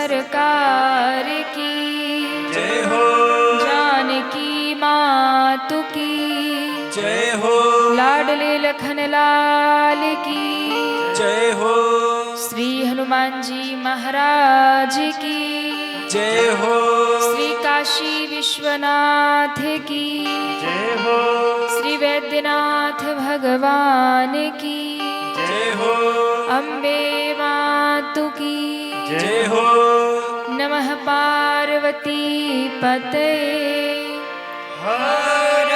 सरकार की जय हो। जानकी मातु की जय हो। लाडले लखन लाल की जय हो। श्री हनुमान जी महाराज की जय हो। श्री काशी विश्वनाथ की जय हो। श्री वैद्यनाथ भगवान की जय हो। अम्बे मातु की जय हो। नमः पार्वती पते हर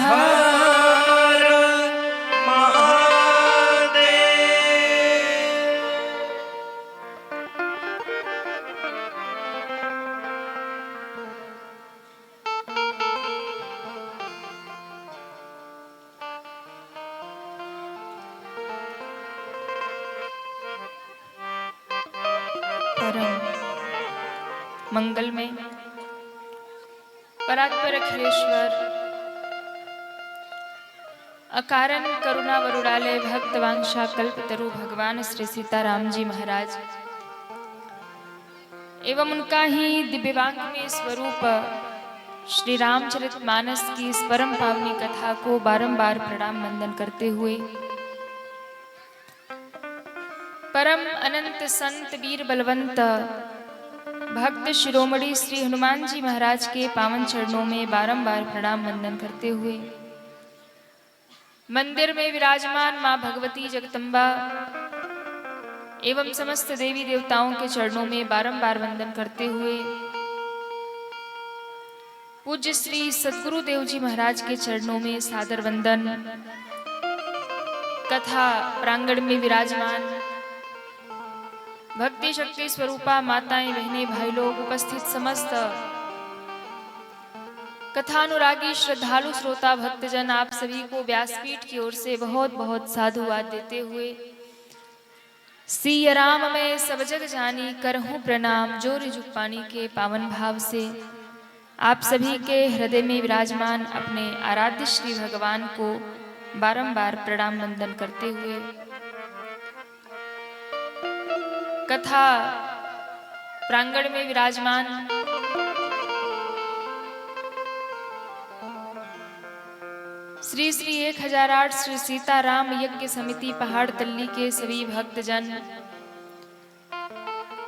हर महादेव। परम मंगल में परात्पर अखिलेश्वर अकारण करुणा वरुणालय भक्त वांछा कल्पतरु भगवान श्री सीताराम जी महाराज एवं उनका ही दिव्यवांग्मय स्वरूप श्री रामचरितमानस की इस परम पावनी कथा को बारंबार प्रणाम वंदन करते हुए परम अनंत संत वीर बलवंत भक्त शिरोमणि श्री हनुमान जी महाराज के पावन चरणों में बारंबार प्रणाम वंदन करते हुए मंदिर में विराजमान मां भगवती जगदम्बा एवं समस्त देवी देवताओं के चरणों में बारंबार वंदन करते हुए पूज्य श्री सद्गुरु देव जी महाराज के चरणों में सादर वंदन। कथा प्रांगण में विराजमान भक्ति शक्ति स्वरूपा माताएं बहनें भाई लोग उपस्थित समस्त कथानुरागी श्रद्धालु श्रोता भक्तजन आप सभी को व्यासपीठ की ओर से बहुत बहुत साधुवाद देते हुए सिया राम मैं सब जग जानी करहूं प्रणाम जोर जुग पानी के पावन भाव से आप सभी के हृदय में विराजमान अपने आराध्य श्री भगवान को बारंबार प्रणाम वंदन करते हुए कथा प्रांगण में विराजमान श्री श्री 1008 श्री सीताराम यज्ञ समिति पहाड़ तल्ली के सभी भक्तजन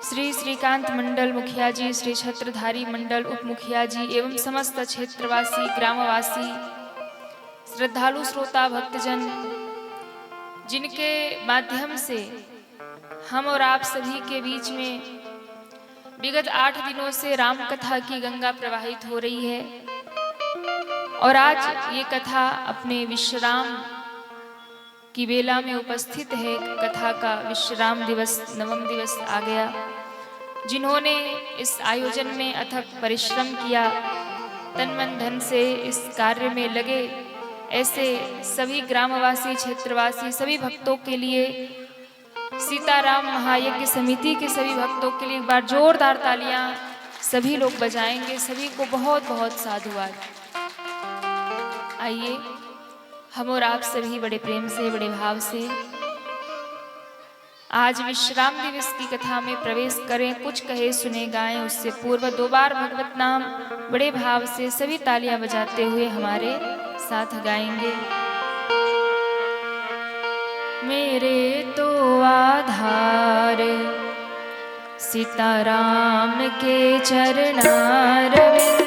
श्री श्रीकांत मंडल मुखिया जी श्री छत्रधारी मंडल उप मुखिया जी एवं समस्त क्षेत्रवासी ग्रामवासी श्रद्धालु श्रोता भक्तजन जिनके माध्यम से हम और आप सभी के बीच में विगत 8 दिनों से राम कथा की गंगा प्रवाहित हो रही है और आज ये कथा अपने विश्राम की बेला में उपस्थित है। कथा का विश्राम दिवस नवम दिवस आ गया। जिन्होंने इस आयोजन में अथक परिश्रम किया तन मन धन से इस कार्य में लगे ऐसे सभी ग्रामवासी क्षेत्रवासी सभी भक्तों के लिए सीताराम महायज्ञ समिति के सभी भक्तों के लिए एक बार जोरदार तालियां सभी लोग बजाएंगे। सभी को बहुत बहुत साधुवाद। आइए हम और आप सभी बड़े प्रेम से बड़े भाव से आज विश्राम दिवस की कथा में प्रवेश करें। कुछ कहे सुने गाएं उससे पूर्व 2 बार भगवत नाम बड़े भाव से सभी तालियां बजाते हुए हमारे साथ गाएंगे। मेरे तो आधार सीताराम के चरणारविंद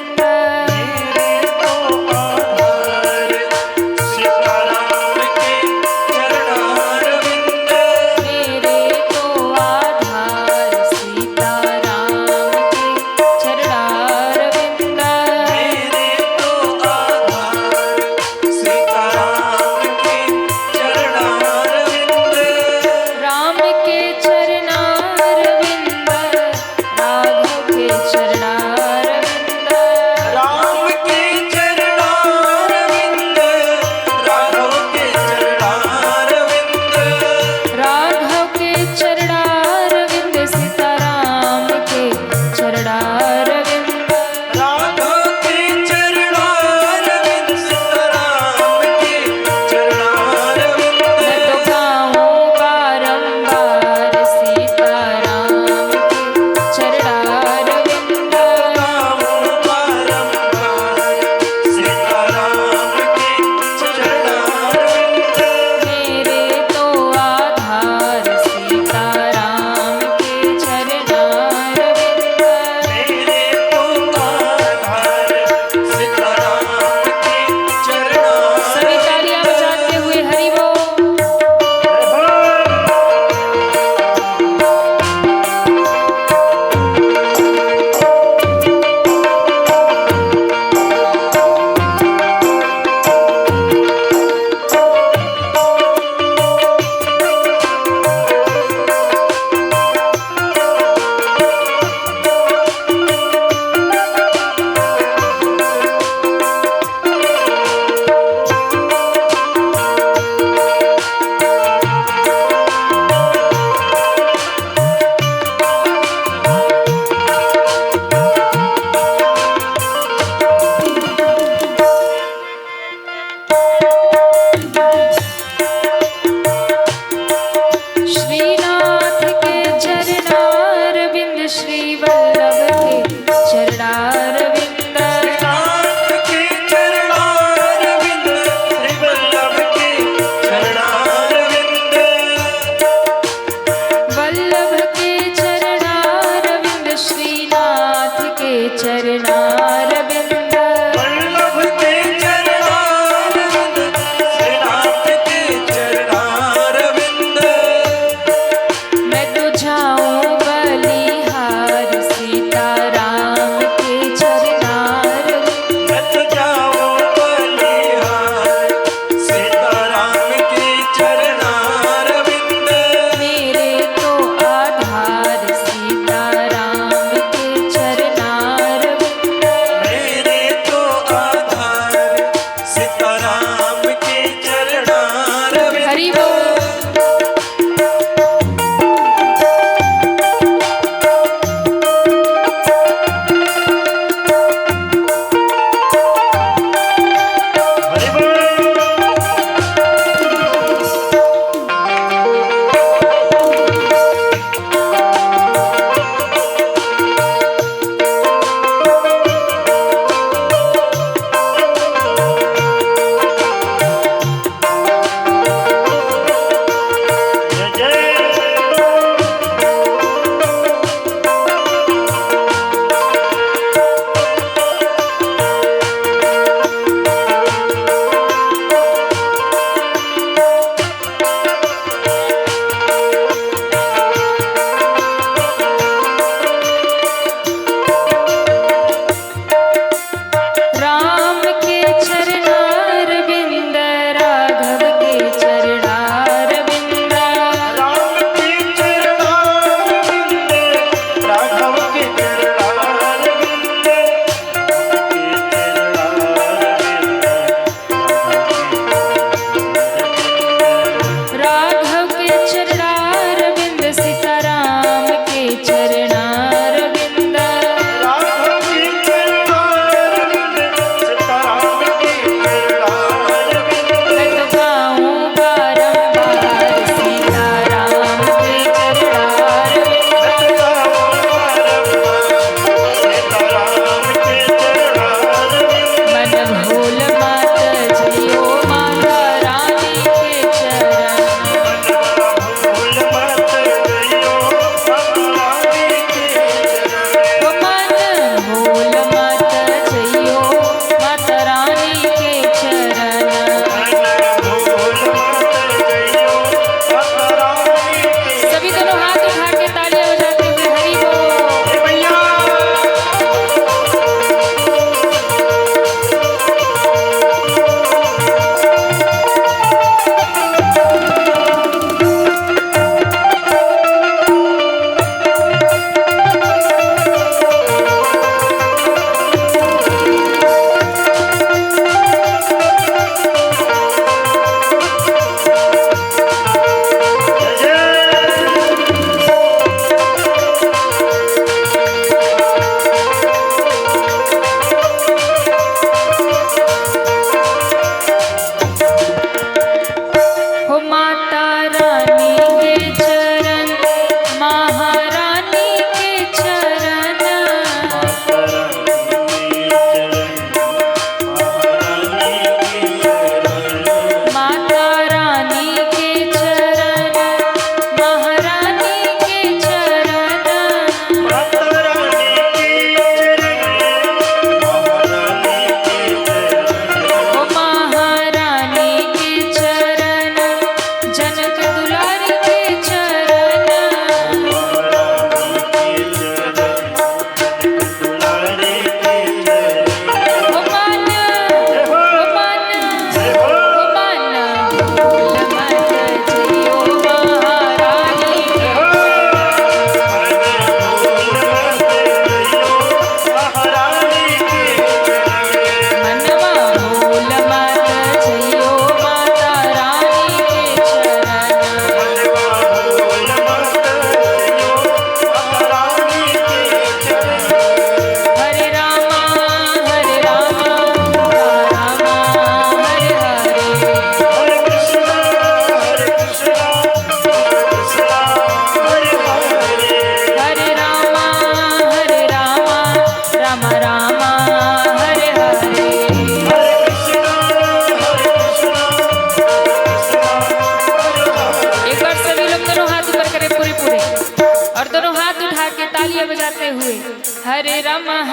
हरे राम राम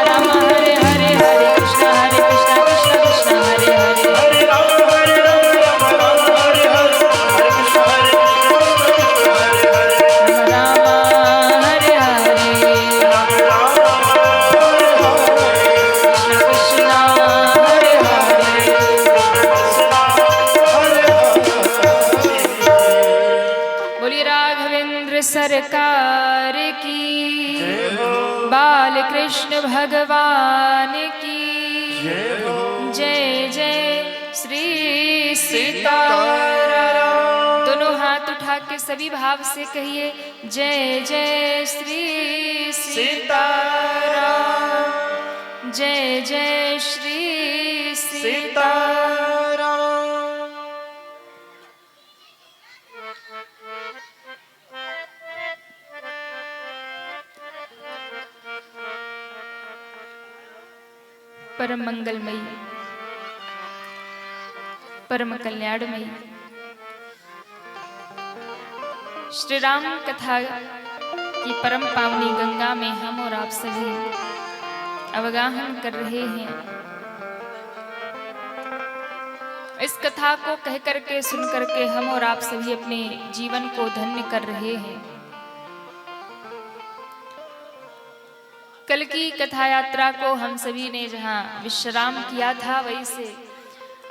राम हरे हरे, हरे कृष्ण कृष्ण कृष्ण हरे हरे। हरे राम राम राम हरे हरे, हरे कृष्ण कृष्ण हरे हरे। राम हरे हरे, राम राम हरे हरे, कृष्ण कृष्ण हरे हरे। कृष्ण हरे हरे। बोलिए राघवेंद्र सरकार की, जय हो, बाल कृष्ण भगवान की जय हो। जय जय श्री सीताराम। दोनों हाथ उठा के सभी भाव से कहिए जय जय श्री सीताराम, जय जय श्री सीताराम। परम मंगलमयी, परम कल्याणमयी श्री राम कथा की परम पावनी गंगा में हम और आप सभी अवगाहन कर रहे हैं। इस कथा को कह करके सुन करके हम और आप सभी अपने जीवन को धन्य कर रहे हैं। कल की कथा यात्रा को हम सभी ने जहाँ विश्राम किया था, वहीं से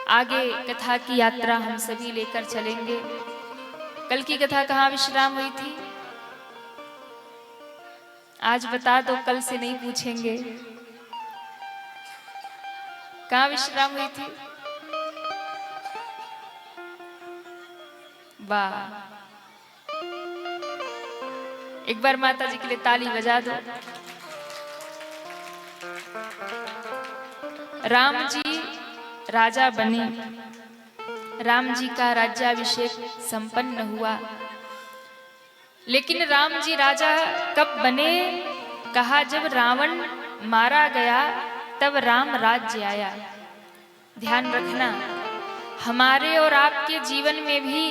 आगे कथा की यात्रा हम सभी लेकर चलेंगे। कल की कथा कहाँ विश्राम हुई थी? आज बता दो, कल से नहीं पूछेंगे। कहाँ विश्राम हुई थी? वाह, एक बार माता जी के लिए ताली बजा दो। राम जी राजा बने, राम जी का राज्याभिषेक संपन्न हुआ। लेकिन राम जी राजा कब बने? कहा जब रावण मारा गया तब राम राज्य आया। ध्यान रखना, हमारे और आपके जीवन में भी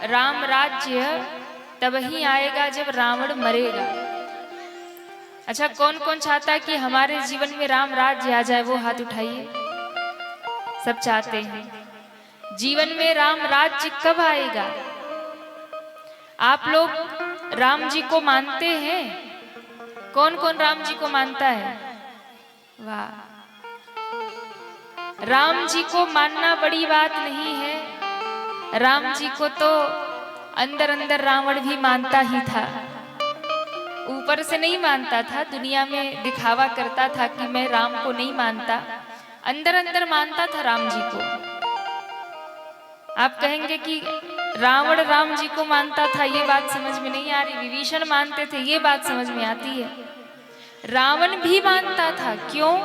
राम राज्य तब ही आएगा जब रावण मरेगा। अच्छा, कौन कौन चाहता है कि हमारे जीवन में राम राज्य आ जाए? वो हाथ उठाइए। सब चाहते हैं। जीवन में राम राज्य कब आएगा? आप लोग राम जी को मानते हैं? कौन कौन राम जी को मानता है? वाह, राम जी को मानना बड़ी बात नहीं है। राम जी को तो अंदर अंदर रावण भी मानता ही था। ऊपर से नहीं मानता था, दुनिया में दिखावा करता था कि मैं राम को नहीं मानता, अंदर अंदर मानता था राम जी को। आप कहेंगे कि रावण राम जी को मानता था, ये बात समझ में नहीं आ रही। विभीषण मानते थे, ये बात समझ में आती है। रावण भी मानता था। क्यों?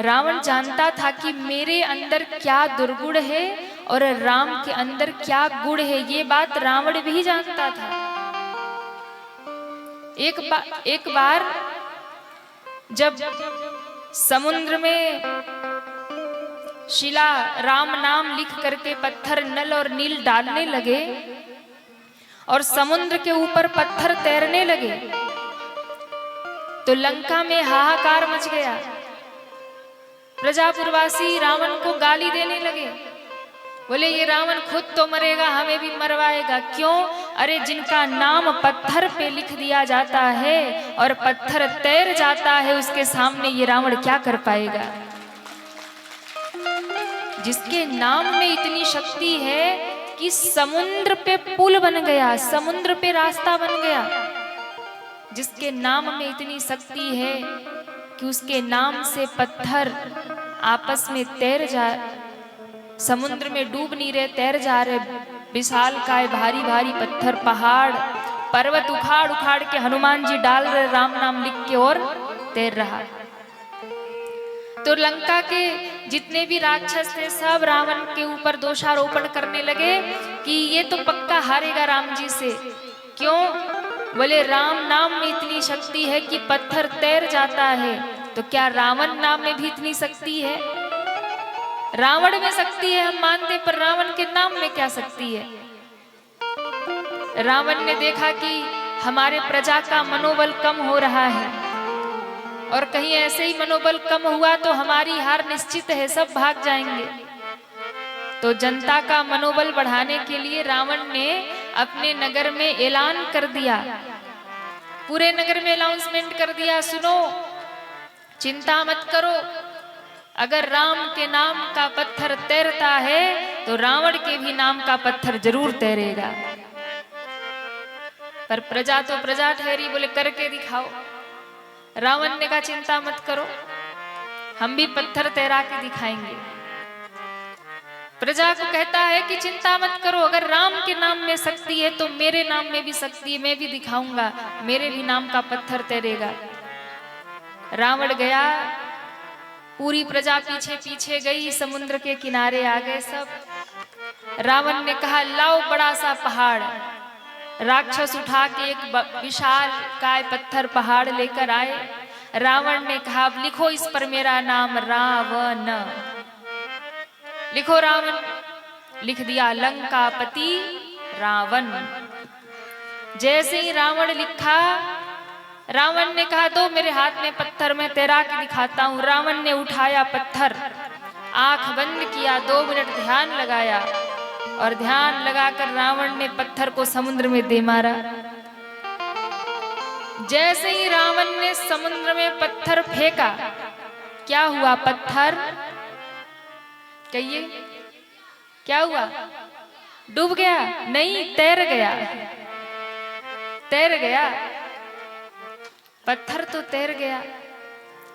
रावण जानता था कि मेरे अंदर क्या दुर्गुण है और राम के अंदर क्या गुण है, ये बात रावण भी जानता था। एक बार जब समुद्र में शिला राम नाम लिख करके पत्थर नल और नील डालने लगे और समुद्र के ऊपर पत्थर तैरने लगे, तो लंका में हाहाकार मच गया। प्रजापुरवासी रावण को गाली देने लगे, बोले ये रावण खुद तो मरेगा, हमें भी मरवाएगा। क्यों? अरे जिनका नाम पत्थर पे लिख दिया जाता है और पत्थर तैर जाता है, उसके सामने ये रावण क्या कर पाएगा? जिसके नाम में इतनी शक्ति है कि समुद्र पे पुल बन गया, समुद्र पे रास्ता बन गया। जिसके नाम में इतनी शक्ति है कि उसके नाम से पत्थर आपस में तैर जा, समुद्र में डूब नहीं रहे, तैर जा रहे। विशाल काय भारी भारी पत्थर, पहाड़ पर्वत उखाड़ उखाड़ के हनुमान जी डाल रहे, राम नाम लिख के और तैर रहा। तो लंका के जितने भी राक्षस थे सब रावण के ऊपर दोषारोपण करने लगे कि ये तो पक्का हारेगा राम जी से। क्यों? बोले राम नाम में इतनी शक्ति है कि पत्थर तैर जाता है, तो क्या रावण नाम में भी इतनी शक्ति है? रावण में शक्ति है हम मानते, पर रावण के नाम में क्या शक्ति है? रावण ने देखा कि हमारे प्रजा का मनोबल कम हो रहा है, और कहीं ऐसे ही मनोबल कम हुआ तो हमारी हार निश्चित है, सब भाग जाएंगे। तो जनता का मनोबल बढ़ाने के लिए रावण ने अपने नगर में ऐलान कर दिया, पूरे नगर में अनाउंसमेंट कर दिया, सुनो, चिंता मत करो, अगर राम के नाम का पत्थर तैरता है तो रावण के भी नाम का पत्थर जरूर तैरेगा। पर प्रजा तो प्रजा ठहरी, बोले करके दिखाओ। रावण ने कहा चिंता मत करो, हम भी पत्थर तैरा के दिखाएंगे। प्रजा को कहता है कि चिंता मत करो, अगर राम के नाम में शक्ति है तो मेरे नाम में भी शक्ति है, मैं भी दिखाऊंगा, मेरे भी नाम का पत्थर तैरेगा। रावण गया, पूरी प्रजा पीछे पीछे गई, समुद्र के किनारे आ गए सब। रावण ने कहा लाओ बड़ा सा पहाड़। राक्षस उठा के एक विशाल काय पत्थर पहाड़ लेकर आए। रावण ने कहा अब लिखो इस पर मेरा नाम रावण, लिखो रावण। लिख दिया लंकापति रावण। जैसे ही रावण लिखा, रावण ने कहा दो मेरे हाथ में पत्थर, मैं तैरा के दिखाता हूं। रावण ने उठाया पत्थर, आंख बंद किया, 2 मिनट ध्यान लगाया, और ध्यान लगाकर रावण ने पत्थर को समुद्र में दे मारा। जैसे ही रावण ने समुद्र में पत्थर फेंका, क्या हुआ? पत्थर, कहिए क्या हुआ? डूब गया? नहीं, तैर गया। तैर गया, पत्थर तो तैर गया।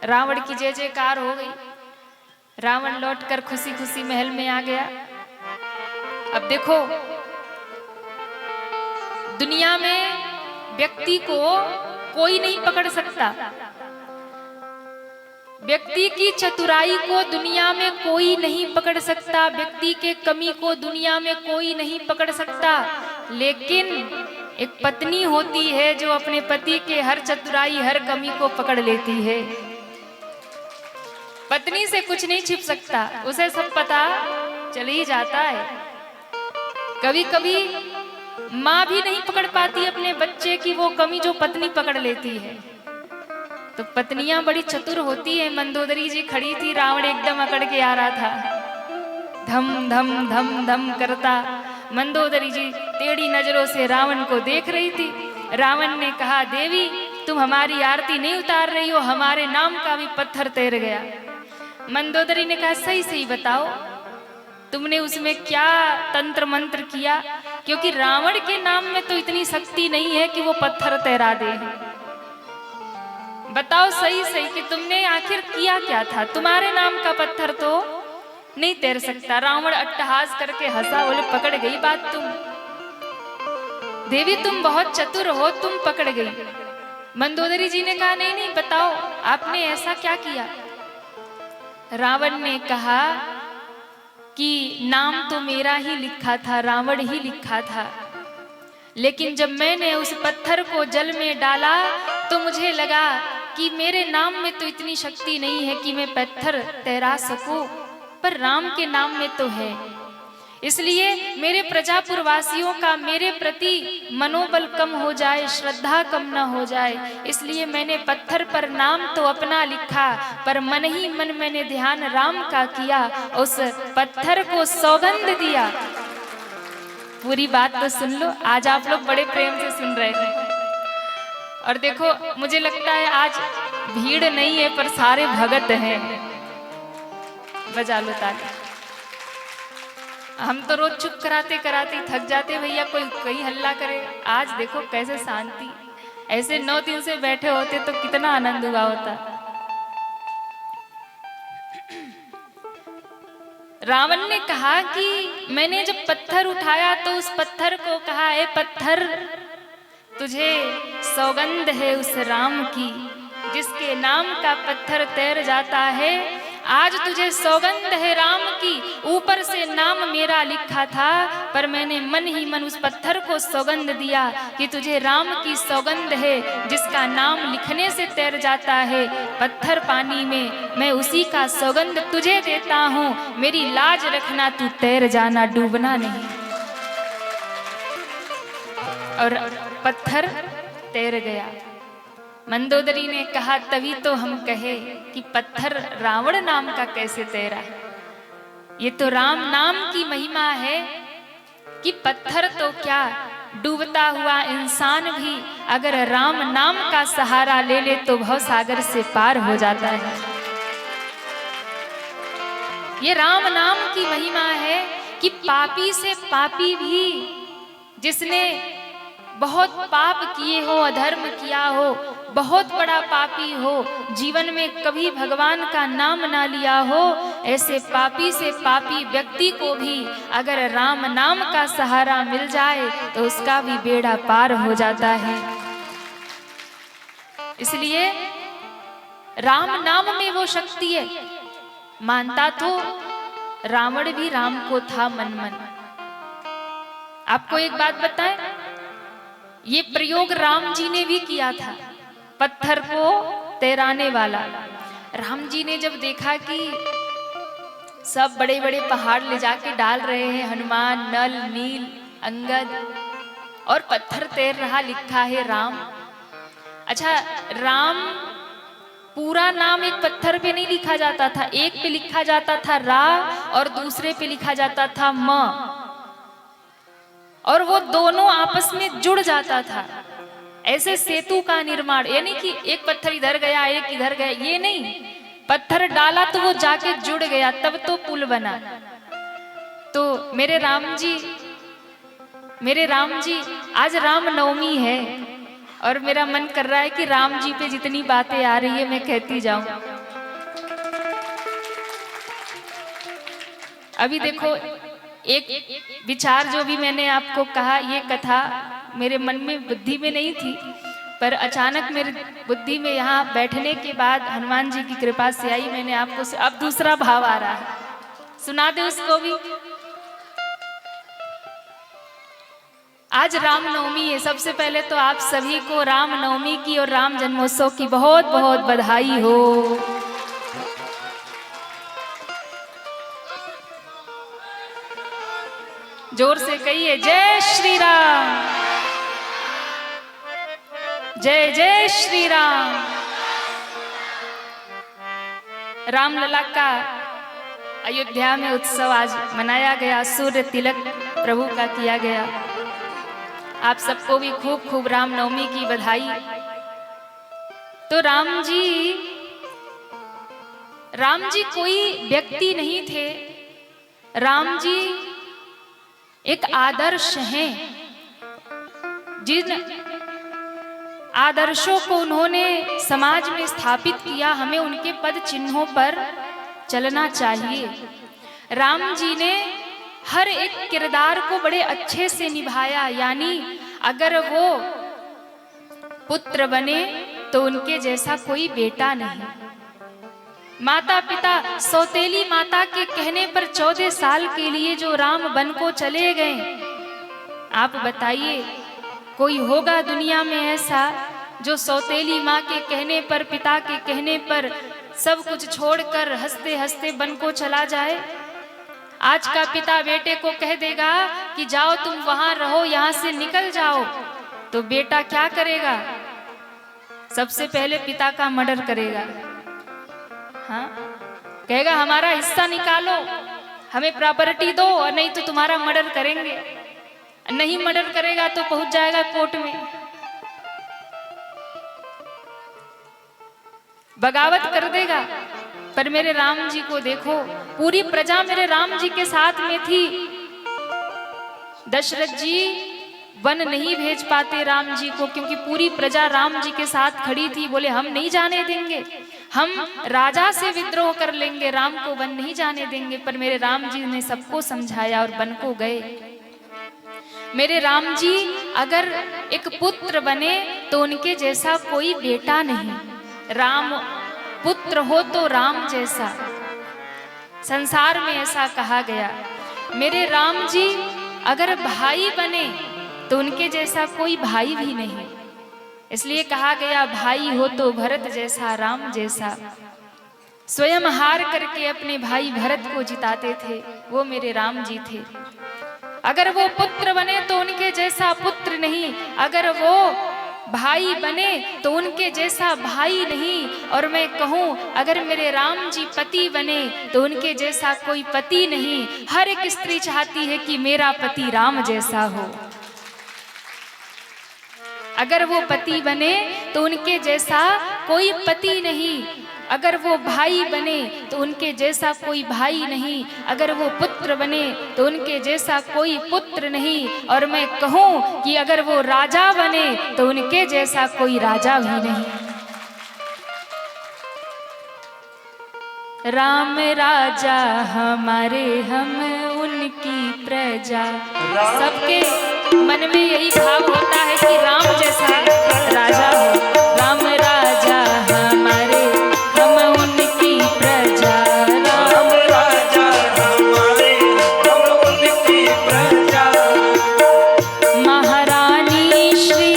रावण की जय जयकार हो गई। रावण लौटकर खुशी खुशी महल में आ गया। अब देखो, दुनिया में व्यक्ति को कोई नहीं पकड़ सकता, व्यक्ति की चतुराई को दुनिया में कोई नहीं पकड़ सकता, व्यक्ति के कमी को दुनिया में कोई नहीं पकड़ सकता। लेकिन एक पत्नी होती है जो अपने पति के हर चतुराई, हर कमी को पकड़ लेती है। पत्नी से कुछ नहीं छिप सकता, उसे सब पता चल ही जाता है। कभी कभी माँ भी नहीं पकड़ पाती अपने बच्चे की वो कमी जो पत्नी पकड़ लेती है। तो पत्नियां बड़ी चतुर होती है। मंदोदरी जी खड़ी थी, रावण एकदम अकड़ के आ रहा था, धम धम धम धम करता। मंदोदरी जी टेढ़ी नजरों से रावण को देख रही थी। रावण ने कहा देवी तुम हमारी आरती नहीं उतार रही हो, हमारे नाम का भी पत्थर तैर गया। मंदोदरी ने कहा सही सही बताओ, तुमने उसमें क्या तंत्र मंत्र किया? क्योंकि रावण के नाम में तो इतनी शक्ति नहीं है कि वो पत्थर तैरा दे। बताओ सही सही कि तुमने आखिर किया क्या था? तुम्हारे नाम का पत्थर तो नहीं तैर सकता। रावण अट्टहास करके हंसा, बोले पकड़ गई बात तुम, देवी तुम बहुत चतुर हो, तुम पकड़ गई। मंदोदरी जी ने कहा नहीं नहीं बताओ आपने ऐसा क्या किया? रावण ने कहा कि नाम तो मेरा ही लिखा था, रावण ही लिखा था, लेकिन जब मैंने उस पत्थर को जल में डाला तो मुझे लगा कि मेरे नाम में तो इतनी शक्ति नहीं है कि मैं पत्थर तैरा सकूं, पर राम के नाम में तो है। इसलिए मेरे प्रजापुरवासियों का मेरे प्रति मनोबल कम हो जाए, श्रद्धा कम न हो जाए, इसलिए मैंने पत्थर पर नाम तो अपना लिखा, पर मन ही मन मैंने ध्यान राम का किया, उस पत्थर को सौगंध दिया। पूरी बात तो सुन लो, आज आप लोग बड़े प्रेम से सुन रहे हैं। और देखो मुझे लगता है आज भीड़ नहीं है पर सारे भगत हैं। बजा लो ताली। हम तो रोज चुप कराते कराते थक जाते भैया, कोई कहीं हल्ला करे। आज देखो कैसे शांति, ऐसे 9 दिन से बैठे होते तो कितना आनंद हुआ होता। रावण ने कहा कि मैंने जब पत्थर उठाया तो उस पत्थर को कहा ए पत्थर तुझे सौगंध है उस राम की जिसके नाम का पत्थर तैर जाता है। आज तुझे सौगंध है राम की, ऊपर से नाम मेरा लिखा था, पर मैंने मन ही मन उस पत्थर को सौगंध दिया कि तुझे राम की सौगंध है जिसका नाम लिखने से तैर जाता है। पत्थर पानी में मैं उसी का सौगंध तुझे देता हूँ, मेरी लाज रखना, तू तैर जाना, डूबना नहीं। और पत्थर तैर गया। मंदोदरी ने कहा तभी तो हम कहे कि पत्थर रावण नाम का कैसे तैरा। ये तो राम नाम की महिमा है कि पत्थर तो क्या, डूबता हुआ इंसान भी अगर राम नाम का सहारा ले ले तो भवसागर से पार हो जाता है। ये राम नाम की महिमा है कि पापी से पापी भी, जिसने बहुत पाप किए हो, अधर्म किया हो, बहुत बड़ा पापी हो, जीवन में कभी भगवान का नाम ना लिया हो, ऐसे पापी से पापी व्यक्ति को भी अगर राम नाम का सहारा मिल जाए तो उसका भी बेड़ा पार हो जाता है। इसलिए राम नाम में वो शक्ति है। मानता तो रावण भी राम को था मन मन। आपको एक बात बताएं, ये प्रयोग राम जी ने भी किया था, पत्थर को तैराने वाला। राम जी ने जब देखा कि सब बड़े बड़े पहाड़ ले जाके डाल रहे हैं, हनुमान, नल, नील, अंगद, और पत्थर तैर रहा, लिखा है राम। अच्छा, राम पूरा नाम एक पत्थर पे नहीं लिखा जाता था, एक पे लिखा जाता था रा और दूसरे पे लिखा जाता था म, और वो दोनों आपस में जुड़ जाता था। ऐसे सेतु का निर्माण, यानी कि एक पत्थर इधर गया एक इधर गया, ये नहीं, पत्थर डाला तो वो जाके जुड़ गया, तब तो पुल बना। तो मेरे राम जी आज राम नवमी है और मेरा मन कर रहा है कि राम जी पे जितनी बातें आ रही है मैं कहती जाऊं। अभी देखो, एक विचार जो भी मैंने आपको कहा, ये कथा मेरे मन में, बुद्धि में नहीं थी, पर अचानक मेरे बुद्धि में यहाँ बैठने के बाद हनुमान जी की कृपा से आई। मैंने आपको अब दूसरा भाव आ रहा है, सुना दे उसको भी। आज रामनवमी है। सबसे पहले तो आप सभी को रामनवमी की और राम जन्मोत्सव की बहुत बहुत बधाई हो। जोर से कहिए जय श्री राम, जय जय श्री राम। रामलला का अयोध्या में उत्सव आज मनाया गया, सूर्य तिलक प्रभु का किया गया। आप सबको भी खूब खूब रामनवमी की बधाई। तो राम जी कोई व्यक्ति नहीं थे, राम जी एक आदर्श हैं। जिन आदर्शों को उन्होंने समाज में स्थापित किया, हमें उनके पद चिन्हों पर चलना चाहिए। राम जी ने हर एक किरदार को बड़े अच्छे से निभाया, यानी अगर वो पुत्र बने तो उनके जैसा कोई बेटा नहीं। माता पिता, सौतेली माता के कहने पर 14 साल के लिए जो राम वन को चले गए, आप बताइए कोई होगा दुनिया में ऐसा जो सौतेली माँ के कहने पर, पिता के कहने पर सब कुछ छोड़कर हंसते हंसते वन को चला जाए? आज का पिता बेटे को कह देगा कि जाओ तुम वहां रहो, यहां से निकल जाओ, तो बेटा क्या करेगा? सबसे पहले पिता का मर्डर करेगा। हाँ, कहेगा हमारा हिस्सा निकालो, हमें प्रॉपर्टी दो, और नहीं तो तुम्हारा मर्डर करेंगे। नहीं मर्डर करेगा तो पहुंच जाएगा कोर्ट में, बगावत कर देगा। पर मेरे राम जी को देखो, पूरी प्रजा मेरे राम जी के साथ में थी। दशरथ जी वन नहीं भेज पाते राम जी को, क्योंकि पूरी प्रजा राम जी के साथ खड़ी थी। बोले हम नहीं जाने देंगे, हम राजा से विद्रोह कर लेंगे, राम को वन नहीं जाने देंगे। पर मेरे राम जी ने सबको समझाया और वन को गए। मेरे राम जी अगर एक पुत्र बने तो उनके जैसा कोई बेटा नहीं। राम पुत्र हो तो राम जैसा, संसार में ऐसा कहा गया। मेरे राम जी अगर भाई बने तो उनके जैसा कोई भाई भी नहीं। इसलिए कहा गया भाई हो तो भरत जैसा, राम जैसा। स्वयं हार करके अपने भाई भरत को जिताते थे, वो मेरे राम जी थे। अगर वो पुत्र बने तो उनके जैसा पुत्र नहीं, अगर वो भाई बने तो उनके जैसा भाई नहीं, और मैं कहूँ अगर मेरे राम जी पति बने तो उनके जैसा कोई पति नहीं। हर एक स्त्री चाहती है कि मेरा पति राम जैसा हो। अगर वो पति बने तो उनके जैसा कोई पति नहीं, अगर वो भाई बने तो उनके जैसा कोई भाई नहीं, अगर वो पुत्र बने तो उनके जैसा कोई पुत्र नहीं, और मैं कहूँ कि अगर वो राजा बने तो उनके जैसा कोई राजा भी नहीं। राम राजा हमारे, हम उनकी प्रजा। सबके मन में यही भाव होता है कि राम जैसा राजा हो। राम राजा हमारे, हम उनकी प्रजा। राम राजा हमारे, हम उनकी प्रजा। महारानी श्री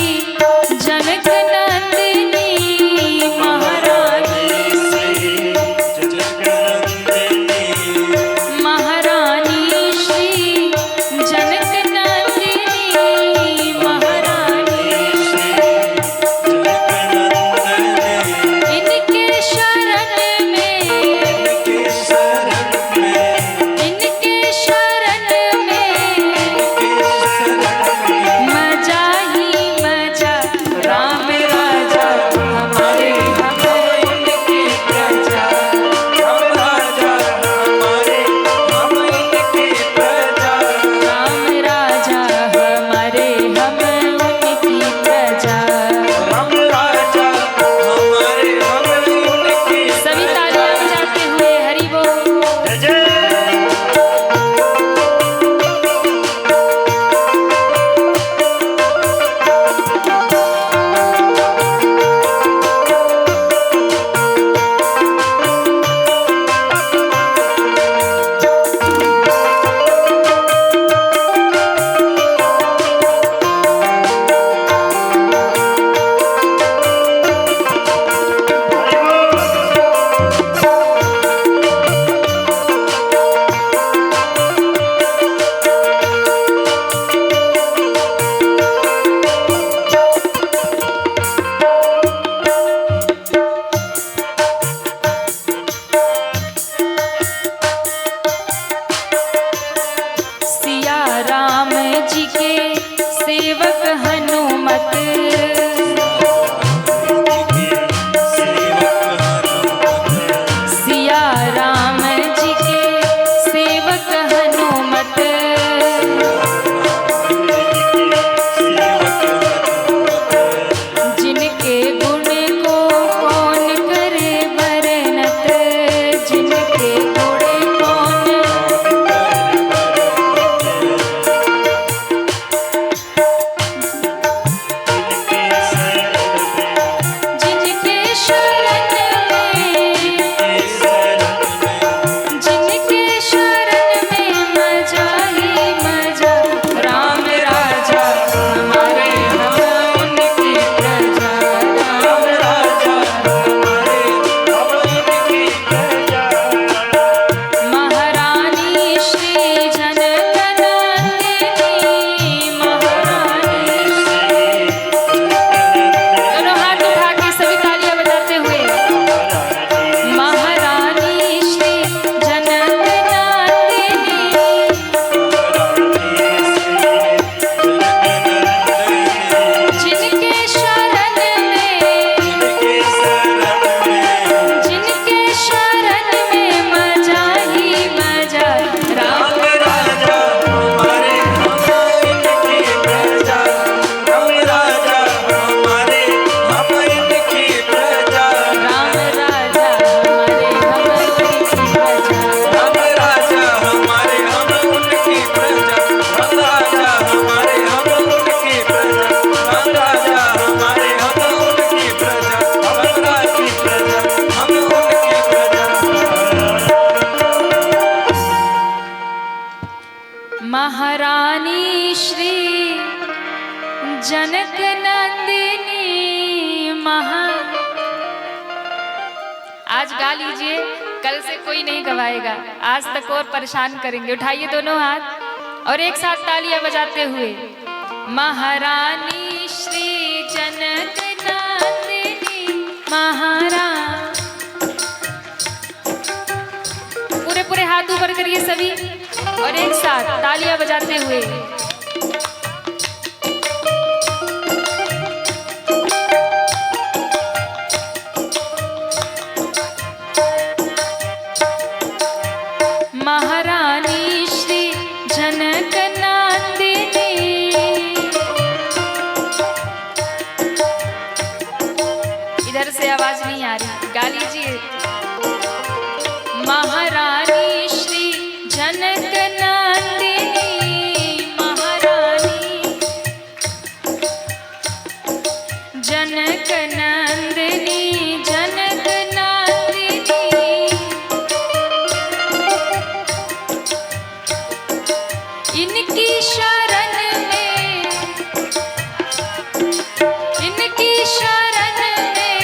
जनक नंदिनी, महारानी श्री जगनंदिनी, महारानी श्री जनक नंदिनी, महारानी श्री जगनंदिनी। इनके शरण में, इनके शरण में, इनके शरण में इनके शरण में मजा ही मजा। राम राजा हमारे, हम उनकी प्रजा। राम राजा हमारे, हम इनकी प्रजा। राम राजा हमारे, हम उनकी प्रजा। राम राजा हमारे, हम इनकी सभी तालियां बजाते हुए हरि बोल। जय जय। सिया राम जी के सेवक हनुमत, सिया राम जी के सेवक हनुमत। जिनके गुण को कौन करे वर्णत, जिनके गुण कौन, जिनके शरण में, जिनके शरण में मजा ही मजा। राम राजा हमारे, हम उनकी प्रजा। राम राजा हमारे, हम इनकी प्रजा। महारानी श्री जनक नंदिनी, महारानी। दोनों हाथ उठा के सभी तालियां बजाते हुए। महारानी श्री जनक नंदिनी, जिनके शरण में, जिनके शरण में मजा ही मजा। राम राजा हमारे, हम इनकी प्रजा। राम राजा हमारे, हम इनकी प्रजा। राम राजा हमारे, हम उनकी प्रजा। राम राजा हमारे, हम उनकी प्रजा। राम राजा हमारे, हम उनकी प्रजा। राम राजा हमारे, हम उनकी प्रजा। राम राजा की प्रजा, हम उनकी प्रजा। महारानी श्री जनक नंदिनी, आज गा लीजिए, कल से कोई नहीं गवाएगा, आज तक और परेशान करेंगे। उठाइए दोनों हाथ और एक साथ तालियां बजाते हुए। महारानी श्री जनक नंदिनी महाराज। पूरे पूरे हाथ ऊपर करिए सभी और एक साथ तालियां बजाते हुए। महारानी श्री जनक नंदिनी। इधर से आवाज नहीं आ रही, गा लीजिए। महारानी श्री जनक नंदिनी महारानी जनक नंदिनी जनक नंदिनी। इनकी शरण में इनकी शरण में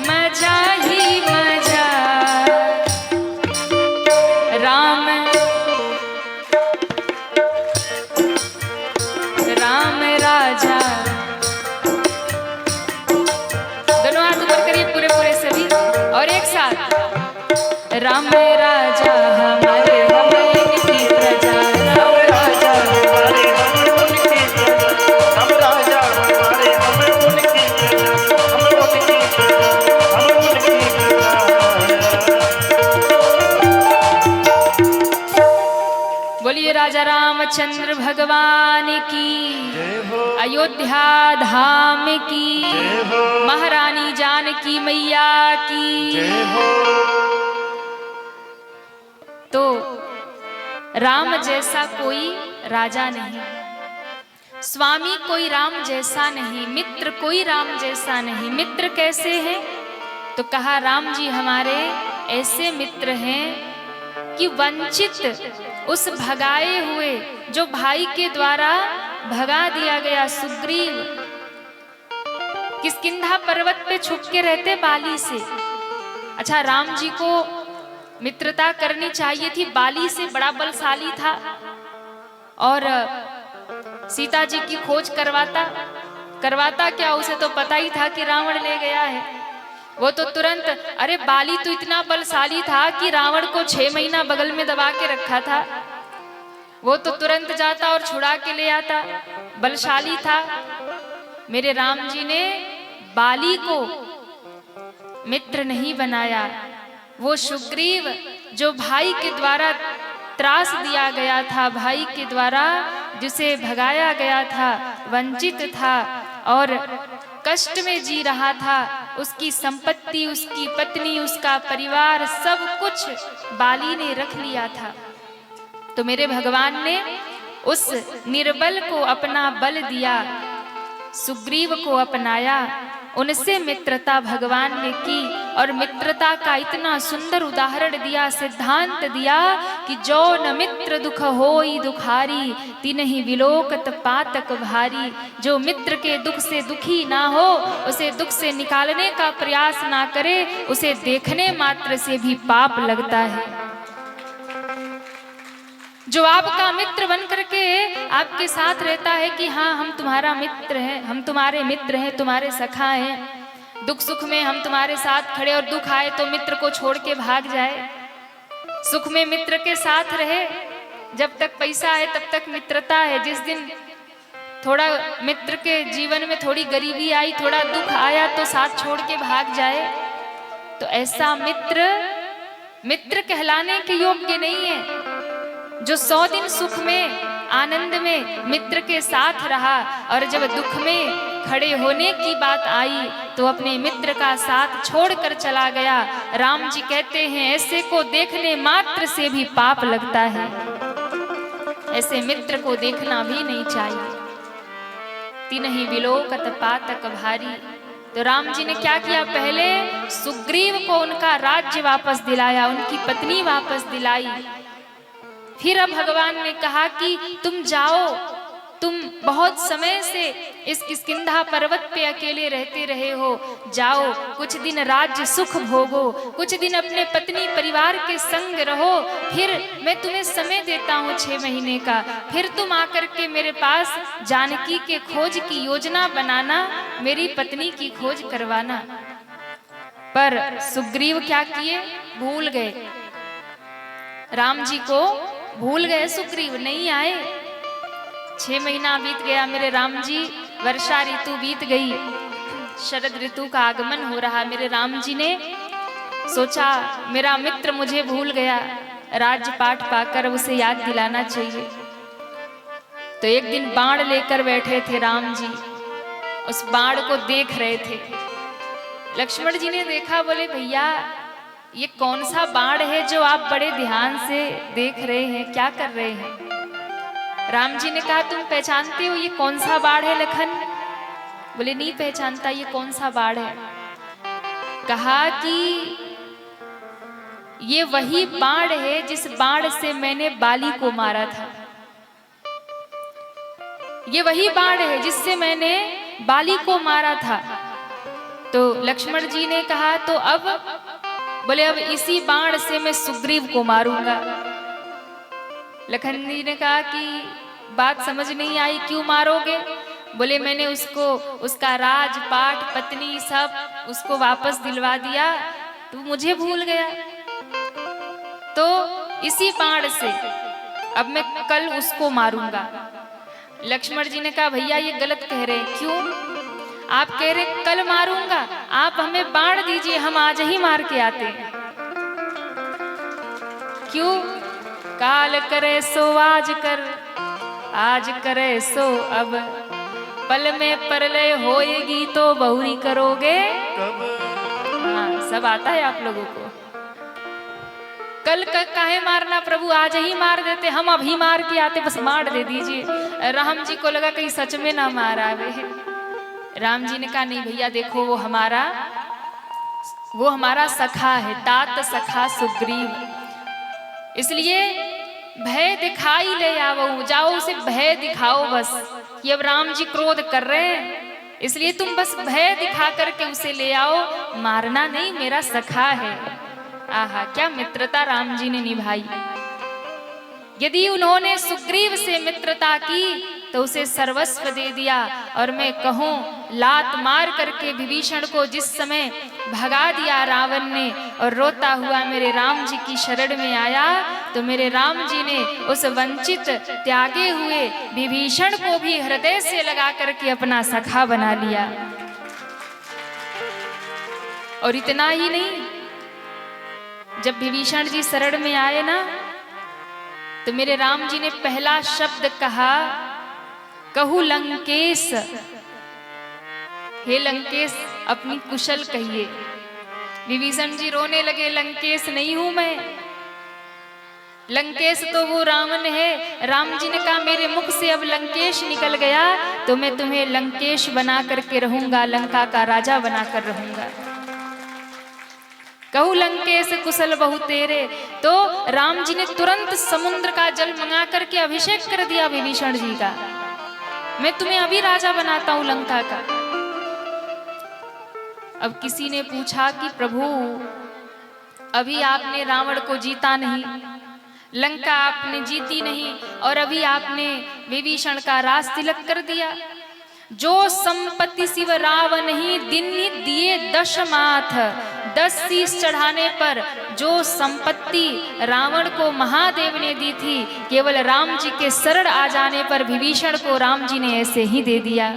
मजा ही मजा। राम राम राजा। दोनों हाथ ऊपर करिए पूरे पूरे सभी और एक साथ। राम राजा हमारे हम इनकी प्रजा। राम राजा हमारे हम उनकी प्रजा, हम राजा हमारे हम उनकी प्रजा, हम उनकी प्रजा, हम उनकी प्रजा। बोलिए राजा रामचंद्र भगवान की, जय हो, अयोध्या धाम की, जय हो, महारानी जानकी मैया की। जय हो। तो राम जैसा कोई राजा नहीं, स्वामी कोई राम जैसा नहीं, मित्र कोई राम जैसा नहीं। मित्र कैसे हैं? तो कहा राम जी हमारे ऐसे मित्र हैं कि वंचित उस भगाए हुए जो भाई के द्वारा भगा दिया गया सुग्रीव, किष्किंधा पर्वत पे छुप के रहते बाली से। अच्छा, राम जी को मित्रता करनी चाहिए थी, बाली से बड़ा बलशाली था और सीता जी की खोज करवाता क्या, उसे तो पता ही था कि रावण ले गया है। वो तो तुरंत, अरे बाली तो इतना बलशाली था कि रावण को 6 महीना बगल में दबा के रखा था। वो तो तुरंत जाता और छुड़ा के ले आता, बलशाली था। मेरे राम जी ने बाली को मित्र नहीं बनाया। वो सुग्रीव जो भाई के द्वारा त्रास दिया गया था, भाई के द्वारा जिसे भगाया गया था, वंचित था और कष्ट में जी रहा था, उसकी संपत्ति, उसकी पत्नी, उसका परिवार, सब कुछ बाली ने रख लिया था। तो मेरे भगवान ने उस निर्बल को अपना बल दिया, सुग्रीव को अपनाया, उनसे मित्रता भगवान ने की और मित्रता का इतना सुंदर उदाहरण दिया, सिद्धांत दिया कि जो न मित्र दुख होई दुखारी, तिन्हि विलोकत पातक भारी। जो मित्र के दुख से दुखी ना हो, उसे दुख से निकालने का प्रयास ना करे, उसे देखने मात्र से भी पाप लगता है। जो आपका मित्र बन करके आपके साथ रहता है कि हाँ हम तुम्हारा मित्र हैं, हम तुम्हारे मित्र हैं, तुम्हारे सखा हैं, दुख सुख में हम तुम्हारे साथ खड़े, और दुख आए तो मित्र को छोड़ के भाग जाए, सुख में मित्र के साथ रहे, जब तक पैसा है तब तक मित्रता है, जिस दिन थोड़ा मित्र के जीवन में थोड़ी गरीबी आई, थोड़ा दुख आया तो साथ छोड़ के भाग जाए, तो ऐसा मित्र कहलाने के योग्य नहीं है। जो 100 दिन सुख में आनंद में मित्र के साथ रहा और जब दुख में खड़े होने की बात आई तो अपने मित्र का साथ छोड़कर चला गया। राम जी कहते हैं ऐसे को देखने मात्र से भी पाप लगता है, ऐसे मित्र को देखना भी नहीं चाहिए। तिन्हि विलोकत पातक भारी। तो राम जी ने क्या किया, पहले सुग्रीव को उनका राज्य वापस दिलाया, उनकी पत्नी वापस दिलाई। फिर अब भगवान ने कहा कि तुम तुम बहुत समय से इस किष्किंधा पर्वत पे अकेले रहते रहे हो, जाओ कुछ दिन राज्य सुख भोगो, कुछ दिन अपने पत्नी परिवार के संग रहो, फिर मैं तुम्हें समय देता हूँ 6 महीने का, फिर तुम आकर के मेरे पास जानकी के खोज की योजना बनाना, मेरी पत्नी की खोज करवाना। पर सुग्रीव क्या किए? भूल गए, राम जी को भूल गए। सुग्रीव नहीं आए। 6 महीना बीत गया मेरे राम जी, वर्षा ऋतु बीत गई, शरद ऋतु का आगमन हो रहा। मेरे राम जी ने सोचा मेरा मित्र मुझे भूल गया, राजपाट पाकर उसे याद दिलाना चाहिए। तो एक दिन बाण लेकर बैठे थे राम जी, उस बाण को देख रहे थे। लक्ष्मण जी ने देखा, बोले भैया ये कौन सा बाण है जो आप बड़े ध्यान से देख रहे हैं, क्या कर रहे हैं? राम जी ने कहा तुम पहचानते हो ये कौन सा बाण है लखन? बोले नहीं पहचानता, ये कौन सा बाण है? कहा कि ये वही बाण है जिस बाण से मैंने बाली को मारा था, ये वही बाण है जिससे मैंने बाली को मारा था। तो लक्ष्मण जी ने कहा तो अब? बोले अब इसी बाण से मैं सुग्रीव को मारूंगा। लखन जी ने कहा कि बात समझ नहीं आई, क्यों मारोगे? बोले मैंने उसको उसका राजपाट पत्नी सब उसको वापस दिलवा दिया, तू मुझे भूल गया। तो इसी बाण से अब मैं कल उसको मारूंगा। लक्ष्मण जी ने कहा भैया ये गलत कह रहे हैं। क्यों? आप कह रहे कल मारूंगा, आप हमें बाण दीजिए, हम आज ही मार के आते हैं। क्यों? काल करे सो आज कर, आज करे सो अब, पल में परलय होएगी तो बहुरी करोगे हाँ, सब आता है आप लोगों को। कल काहे मारना प्रभु, आज ही मार देते, हम अभी मार के आते, बस मार दे दीजिए। राम जी को लगा कहीं सच में ना मारा वे। राम जी ने कहा नहीं भैया देखो वो हमारा सखा है, तात सखा सुग्रीव, इसलिए भय दिखाई ले आवो, जाओ उसे भय दिखाओ बस कि अब राम जी क्रोध कर रहे हैं, इसलिए तुम बस भय दिखा करके उसे ले आओ, मारना नहीं, मेरा सखा है। आहा क्या मित्रता राम जी ने निभाई। यदि उन्होंने सुग्रीव से मित्रता की तो उसे सर्वस्व दे दिया। और मैं कहूं लात मार करके विभीषण को जिस समय भगा दिया रावण ने और रोता हुआ मेरे राम जी की शरण में आया, तो मेरे राम जी ने उस वंचित त्यागे हुए विभीषण को भी हृदय से लगा करके अपना सखा बना लिया। और इतना ही नहीं, जब विभीषण जी शरण में आए ना, तो मेरे राम जी ने पहला शब्द कहा, कहू लंकेश, हे लंकेश अपनी कुशल कहिए। विभीषण जी रोने लगे, लंकेश नहीं हूं मैं, लंकेश तो वो रावण है। राम जी ने कहा मेरे मुख से अब लंकेश निकल गया तो मैं तुम्हें लंकेश बना करके रहूंगा, लंका का राजा बना कर रहूंगा। कहू लंकेश कुशल बहु तेरे, तो राम जी ने तुरंत समुद्र का जल मंगा करके अभिषेक कर दिया विभीषण जी का, मैं तुम्हें अभी राजा बनाता हूं लंका का। अब किसी ने पूछा कि प्रभु अभी आपने रावण को जीता नहीं, लंका आपने जीती नहीं, और अभी आपने विभीषण का राज तिलक कर दिया। जो संपत्ति शिव रावण ही दिन दिए 10 माथ, 10 शीश चढ़ाने पर जो संपत्ति रावण को महादेव ने दी थी, केवल राम जी के शरण आ जाने पर विभीषण को राम जी ने ऐसे ही दे दिया,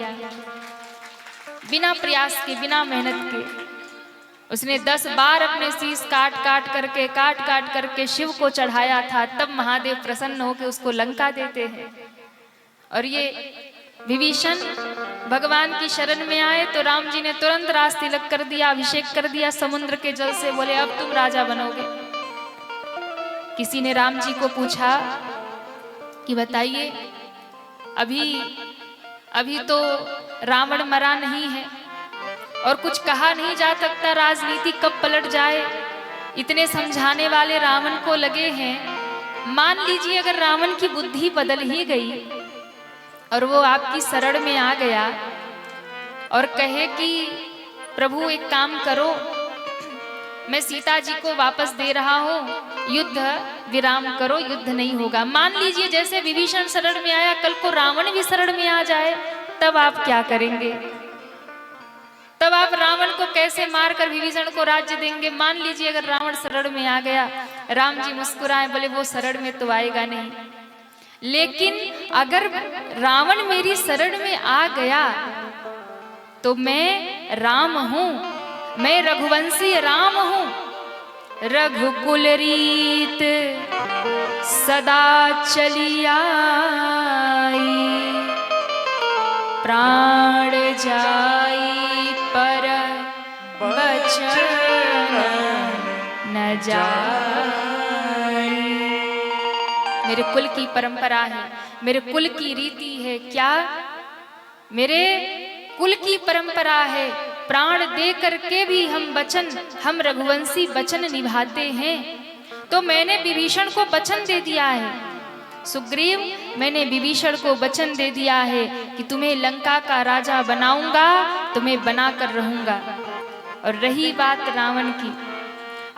बिना प्रयास के, बिना मेहनत के। उसने 10 बार अपने शीश काट काट करके शिव को चढ़ाया था, तब महादेव प्रसन्न होकर उसको लंका देते हैं। और ये विभीषण भगवान की शरण में आए तो राम जी ने तुरंत राज तिलक कर दिया, अभिषेक कर दिया समुद्र के जल से, बोले अब तुम राजा बनोगे। किसी ने राम जी को पूछा कि बताइए अभी तो रावण मरा नहीं है और कुछ कहा नहीं जा सकता, राजनीति कब पलट जाए, इतने समझाने वाले रावण को लगे हैं। मान लीजिए अगर रावण की बुद्धि बदल ही गई, और वो आपकी शरण में आ गया और कहे कि प्रभु एक काम करो, मैं सीता जी को वापस दे रहा हूँ, युद्ध विराम करो, युद्ध नहीं होगा। मान लीजिए जैसे विभीषण शरण में आया, कल को रावण भी शरण में आ जाए, तब आप क्या करेंगे? तब आप रावण को कैसे मारकर विभीषण को राज्य देंगे? मान लीजिए अगर रावण शरण में आ गया, राम जी मुस्कुराए, बोले वो शरण में तो आएगा नहीं, लेकिन अगर रावण मेरी शरण में आ गया तो मैं राम हूं, मैं रघुवंशी राम हूं। रघुकुल रीत सदा चली आई, प्राण जाई पर बचन न जाई। मेरे कुल की परंपरा है, मेरे कुल की रीति है, क्या मेरे कुल की परंपरा है, प्राण दे करके भी हम रघुवंशी वचन निभाते हैं। तो मैंने विभीषण को वचन दे दिया है, सुग्रीव मैंने विभीषण को वचन दे दिया है कि तुम्हें लंका का राजा बनाऊंगा, तुम्हें बनाकर रहूंगा। और रही बात रावण की,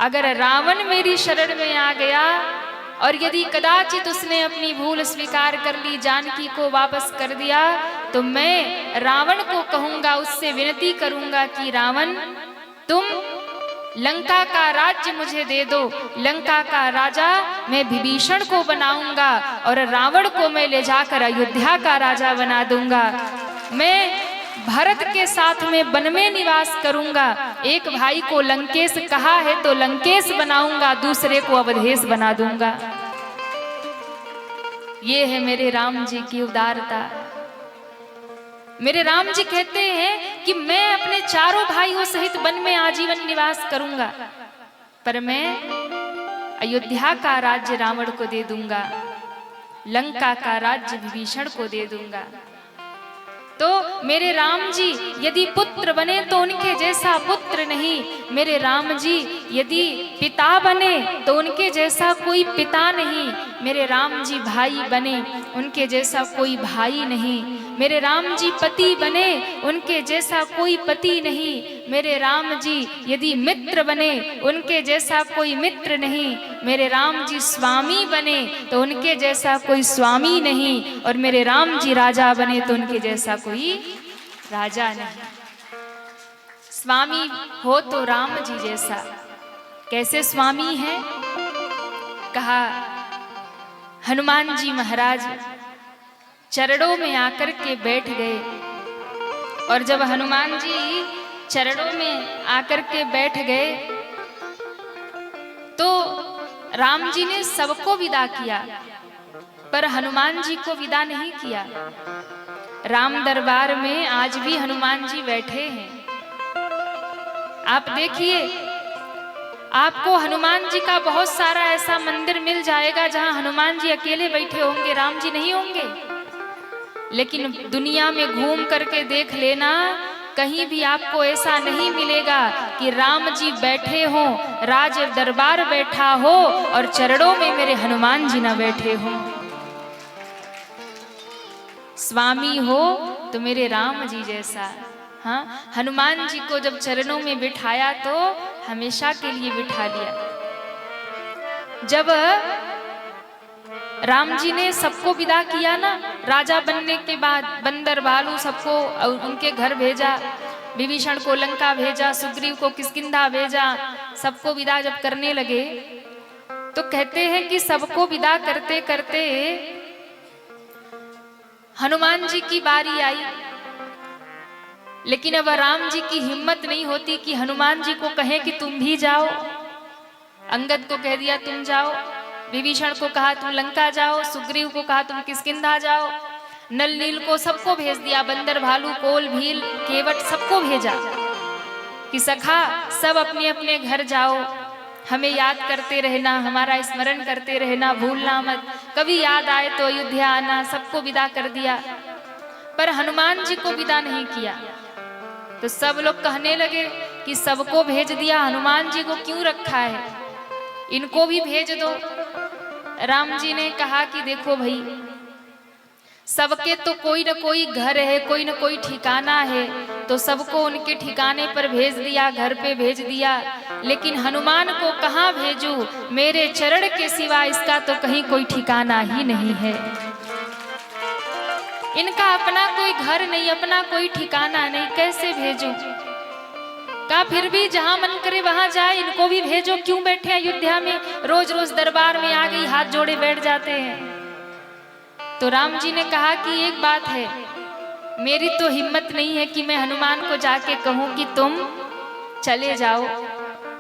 अगर रावण मेरी शरण में आ गया और यदि कदाचित उसने अपनी भूल स्वीकार कर ली, जानकी को वापस कर दिया, तो मैं रावण को कहूंगा, उससे विनती करूंगा कि रावण तुम लंका का राज्य मुझे दे दो, लंका का राजा मैं विभीषण को बनाऊंगा और रावण को मैं ले जाकर अयोध्या का राजा बना दूंगा। मैं भरत के साथ में वन में निवास करूंगा, एक भाई को लंकेश कहा है तो लंकेश बनाऊंगा, दूसरे को अवधेश बना दूंगा। ये है मेरे राम जी की उदारता। मेरे राम जी कहते हैं कि मैं अपने चारों भाइयों सहित वन में आजीवन निवास करूंगा, पर मैं अयोध्या का राज्य रावण को दे दूंगा, लंका का राज्य विभीषण को दे दूंगा। तो मेरे राम जी यदि पुत्र बने तो उनके जैसा पुत्र नहीं, मेरे राम जी यदि पिता बने तो उनके जैसा कोई पिता नहीं, मेरे राम जी भाई बने उनके जैसा कोई भाई नहीं, मेरे राम जी पति बने उनके जैसा कोई पति नहीं, मेरे राम जी यदि मित्र बने उनके जैसा कोई मित्र नहीं, मेरे राम जी स्वामी बने तो उनके जैसा कोई स्वामी नहीं, और मेरे राम जी राजा बने तो उनके जैसा कोई राजा नहीं। स्वामी हो तो राम जी जैसा। कैसे स्वामी हैं? कहा हनुमान जी महाराज चरणों में आकर के बैठ गए, और जब हनुमान जी चरणों में आकर के बैठ गए तो राम जी ने सबको विदा किया, पर हनुमान जी को विदा नहीं किया। राम दरबार में आज भी हनुमान जी बैठे हैं। आप देखिए, आपको हनुमान जी का बहुत सारा ऐसा मंदिर मिल जाएगा जहां हनुमान जी अकेले बैठे होंगे, राम जी नहीं होंगे। लेकिन दुनिया में घूम करके देख लेना, कहीं भी आपको ऐसा नहीं मिलेगा कि राम जी बैठे हों, राज दरबार बैठा हो और चरणों में मेरे हनुमान जी ना बैठे हों। स्वामी हो तो मेरे राम जी जैसा। हाँ, हनुमान जी को जब चरणों में बिठाया तो हमेशा के लिए बिठा लिया। जब राम जी ने सबको विदा किया ना, राजा बनने के बाद बंदर भालू सबको उनके घर भेजा, विभीषण को लंका भेजा, सुग्रीव को किष्किंधा भेजा, सबको विदा जब करने लगे तो कहते हैं कि सबको विदा करते करते हनुमान जी की बारी आई। लेकिन अब राम जी की हिम्मत नहीं होती कि हनुमान जी को कहे कि तुम भी जाओ। अंगद को कह दिया तुम जाओ, विभीषण को कहा तुम लंका जाओ, सुग्रीव को कहा तुम किष्किंधा जाओ, नल नील को सबको भेज दिया, बंदर भालू कोल भील केवट सबको भेजा कि सखा सब अपने अपने घर जाओ, हमें याद करते रहना, हमारा स्मरण करते रहना, भूलना मत, कभी याद आए तो अयोध्या आना। सबको विदा कर दिया, पर हनुमान जी को विदा नहीं किया। तो सब लोग कहने लगे कि सबको भेज दिया, हनुमान जी को क्यों रखा है, इनको भी भेज दो। राम जी ने कहा कि देखो भाई, सबके तो कोई न कोई घर है, कोई न कोई ठिकाना है, तो सबको उनके ठिकाने पर भेज दिया, घर पे भेज दिया। लेकिन हनुमान को कहाँ भेजूं? मेरे चरण के सिवा इसका तो कहीं कोई ठिकाना ही नहीं है। इनका अपना कोई घर नहीं, अपना कोई ठिकाना नहीं, कैसे भेजूं? का फिर भी जहां मन करे वहां जाए, इनको भी भेजो। क्यों बैठे अयोध्या में, रोज रोज दरबार में आ गई, हाथ जोड़े बैठ जाते हैं। तो राम जी ने कहा कि एक बात है, मेरी तो हिम्मत नहीं है कि मैं हनुमान को जाके कहूं कि तुम चले जाओ,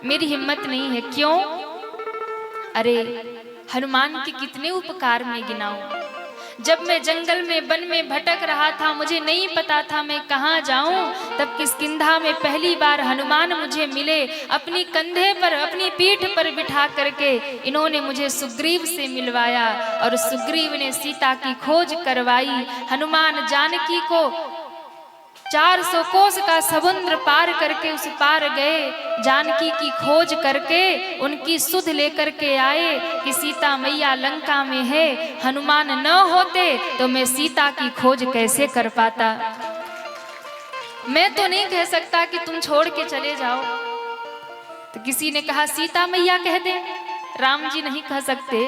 मेरी हिम्मत नहीं है। क्यों? अरे हनुमान के कितने उपकार में गिनाऊं। जब मैं जंगल में वन में भटक रहा था, मुझे नहीं पता था मैं कहाँ जाऊं, तब किष्किंधा में पहली बार हनुमान मुझे मिले। अपनी कंधे पर, अपनी पीठ पर बिठा करके इन्होंने मुझे सुग्रीव से मिलवाया और सुग्रीव ने सीता की खोज करवाई। हनुमान जानकी को 400 कोस का समुद्र पार करके उस पार गए, जानकी की खोज करके उनकी सुध लेकर के आए कि सीता मैया लंका में है। हनुमान न होते तो मैं सीता की खोज कैसे कर पाता। मैं तो नहीं कह सकता कि तुम छोड़ के चले जाओ। तो किसी ने कहा सीता मैया कह दे, राम जी नहीं कह सकते,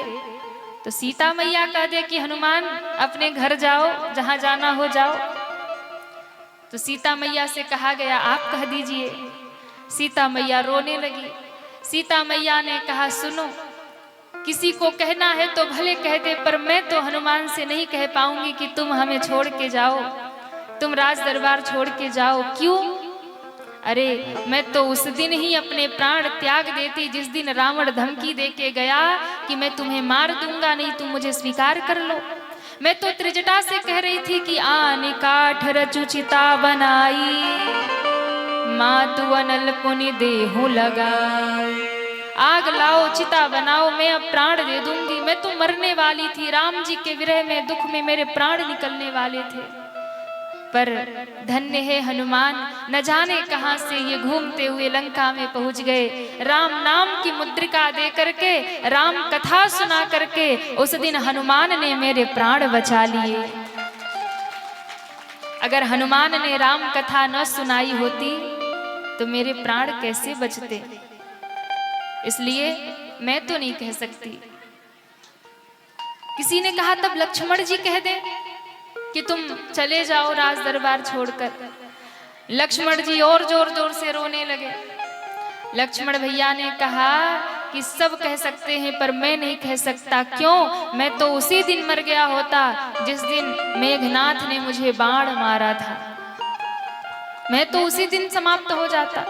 तो सीता मैया कह दे कि हनुमान अपने घर जाओ, जहां जाना हो जाओ। तो सीता मैया से कहा गया आप कह दीजिए। सीता मैया रोने लगी। सीता मैया ने कहा सुनो, किसी को कहना है तो भले कह दे, पर मैं तो हनुमान से नहीं कह पाऊंगी कि तुम हमें छोड़ के जाओ, तुम राज दरबार छोड़ के जाओ। क्यों? अरे मैं तो उस दिन ही अपने प्राण त्याग देती जिस दिन रावण धमकी दे के गया कि मैं तुम्हें मार दूंगा, नहीं तुम मुझे स्वीकार कर लो। मैं तो त्रिजटा से कह रही थी कि आने काठ रचु चिता बनाई, मातु अनल पुनि देहु लगाई। आग लाओ, चिता बनाओ, मैं अब प्राण दे दूंगी। मैं तो मरने वाली थी, राम जी के विरह में, दुख में मेरे प्राण निकलने वाले थे। पर धन्य है हनुमान, न जाने कहां से ये घूमते हुए लंका में पहुंच गए। राम नाम की मुद्रिका दे करके, राम कथा सुना करके उस दिन हनुमान ने मेरे प्राण बचा लिए। अगर हनुमान ने राम कथा न सुनाई होती तो मेरे प्राण कैसे बचते। इसलिए मैं तो नहीं कह सकती। किसी ने कहा तब लक्ष्मण जी कह दे कि तुम चले जाओ राज दरबार छोड़कर। लक्ष्मण जी और जोर जोर से रोने लगे। लक्ष्मण भैया ने कहा कि सब कह सकते हैं पर मैं नहीं कह सकता। क्यों? मैं तो उसी दिन मर गया होता जिस दिन मेघनाथ ने मुझे बाण मारा था। मैं तो उसी दिन समाप्त हो जाता।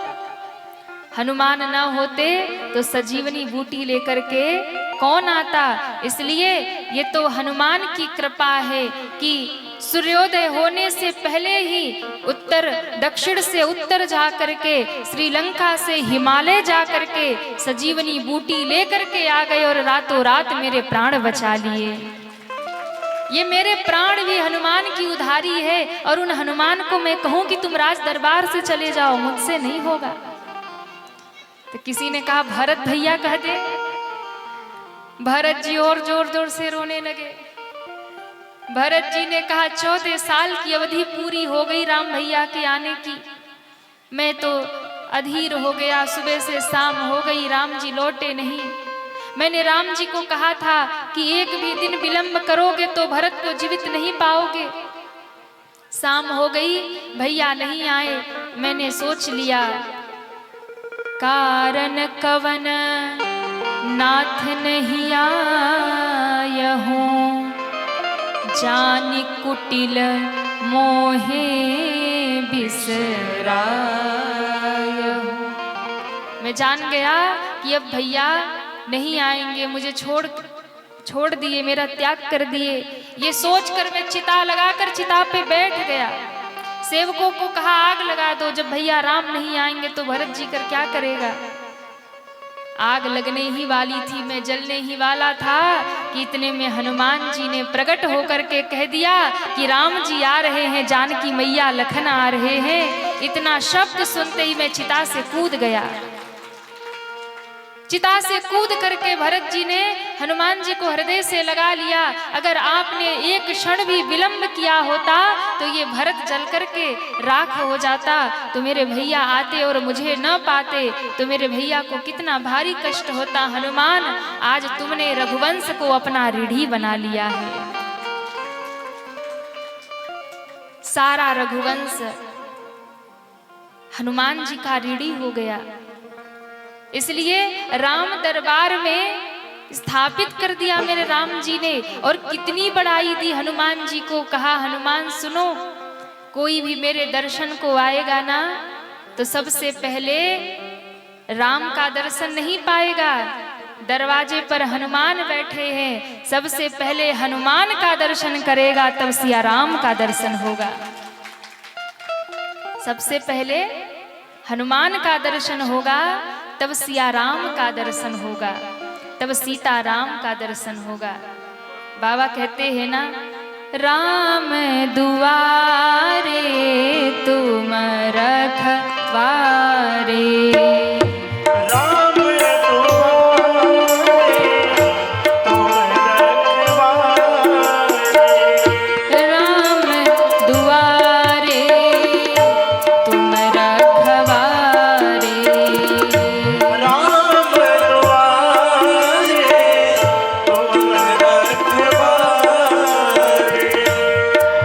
हनुमान न होते तो सजीवनी बूटी लेकर के कौन आता। इसलिए ये तो हनुमान की कृपा है कि सूर्योदय होने से पहले ही उत्तर दक्षिण से उत्तर जा करके, श्रीलंका से हिमालय जा करके सजीवनी बूटी लेकर के आ गए और रातों रात मेरे प्राण बचा लिए। ये मेरे प्राण भी हनुमान की उधारी है और उन हनुमान को मैं कहूं कि तुम राज दरबार से चले जाओ, मुझसे नहीं होगा। तो किसी ने कहा भरत भैया कह दे। भरत जी और जोर जोर से रोने लगे। भरत जी ने कहा 14 साल की अवधि पूरी हो गई राम भैया के आने की, मैं तो अधीर हो गया। सुबह से शाम हो गई, राम जी लौटे नहीं। मैंने राम जी को कहा था कि एक भी दिन विलंब करोगे तो भरत को जीवित नहीं पाओगे। शाम हो गई, भैया नहीं आए। मैंने सोच लिया कारण कवन नाथ नहीं आयहूं, जानि कुटिल मोहे बिसरायहूं। मैं जान गया कि अब भैया नहीं आएंगे, मुझे छोड़ दिए, मेरा त्याग कर दिए। ये सोचकर मैं चिता लगाकर चिता पे बैठ गया। सेवकों को कहा आग लगा दो, जब भैया राम नहीं आएंगे तो भरत जी कर क्या करेगा। आग लगने ही वाली थी, मैं जलने ही वाला था कि इतने में हनुमान जी ने प्रकट होकर के कह दिया कि राम जी आ रहे हैं, जानकी मैया लखन आ रहे हैं। इतना शब्द सुनते ही मैं चिता से कूद गया। चिता से कूद करके भरत जी ने हनुमान जी को हृदय से लगा लिया। अगर आपने एक क्षण भी विलंब किया होता तो ये भरत जल करके राख हो जाता, तो मेरे भैया आते और मुझे न पाते, तो मेरे भैया को कितना भारी कष्ट होता। हनुमान, आज तुमने रघुवंश को अपना रीढ़ी बना लिया है। सारा रघुवंश हनुमान जी का रीढ़ी हो गया। इसलिए राम दरबार में स्थापित कर दिया मेरे राम जी ने। और कितनी बड़ाई दी हनुमान जी को। कहा, हनुमान सुनो, कोई भी मेरे दर्शन को आएगा ना तो सबसे पहले राम का दर्शन नहीं पाएगा। दरवाजे पर हनुमान बैठे हैं, सबसे पहले हनुमान का दर्शन करेगा तब सिया राम का दर्शन होगा। सबसे पहले हनुमान का दर्शन होगा तब सिया राम का दर्शन होगा, तब सीता राम का दर्शन होगा। बाबा कहते हैं ना, राम दुआरे तुम रखवारे, राम दुआरे तुम रखवारे,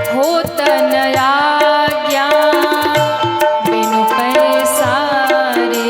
हो तन आज्ञा बिनु पैसारे।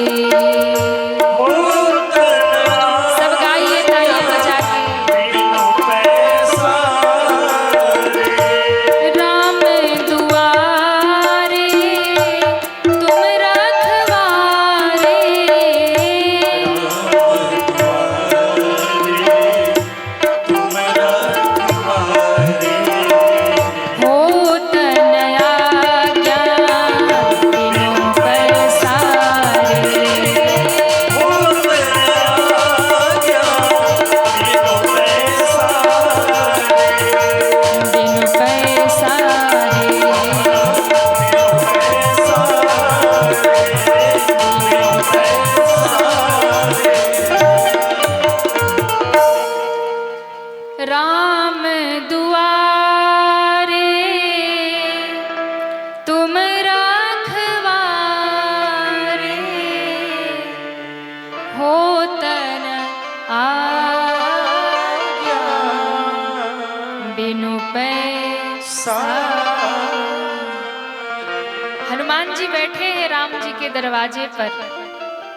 हनुमान जी बैठे हैं राम जी के दरवाजे पर।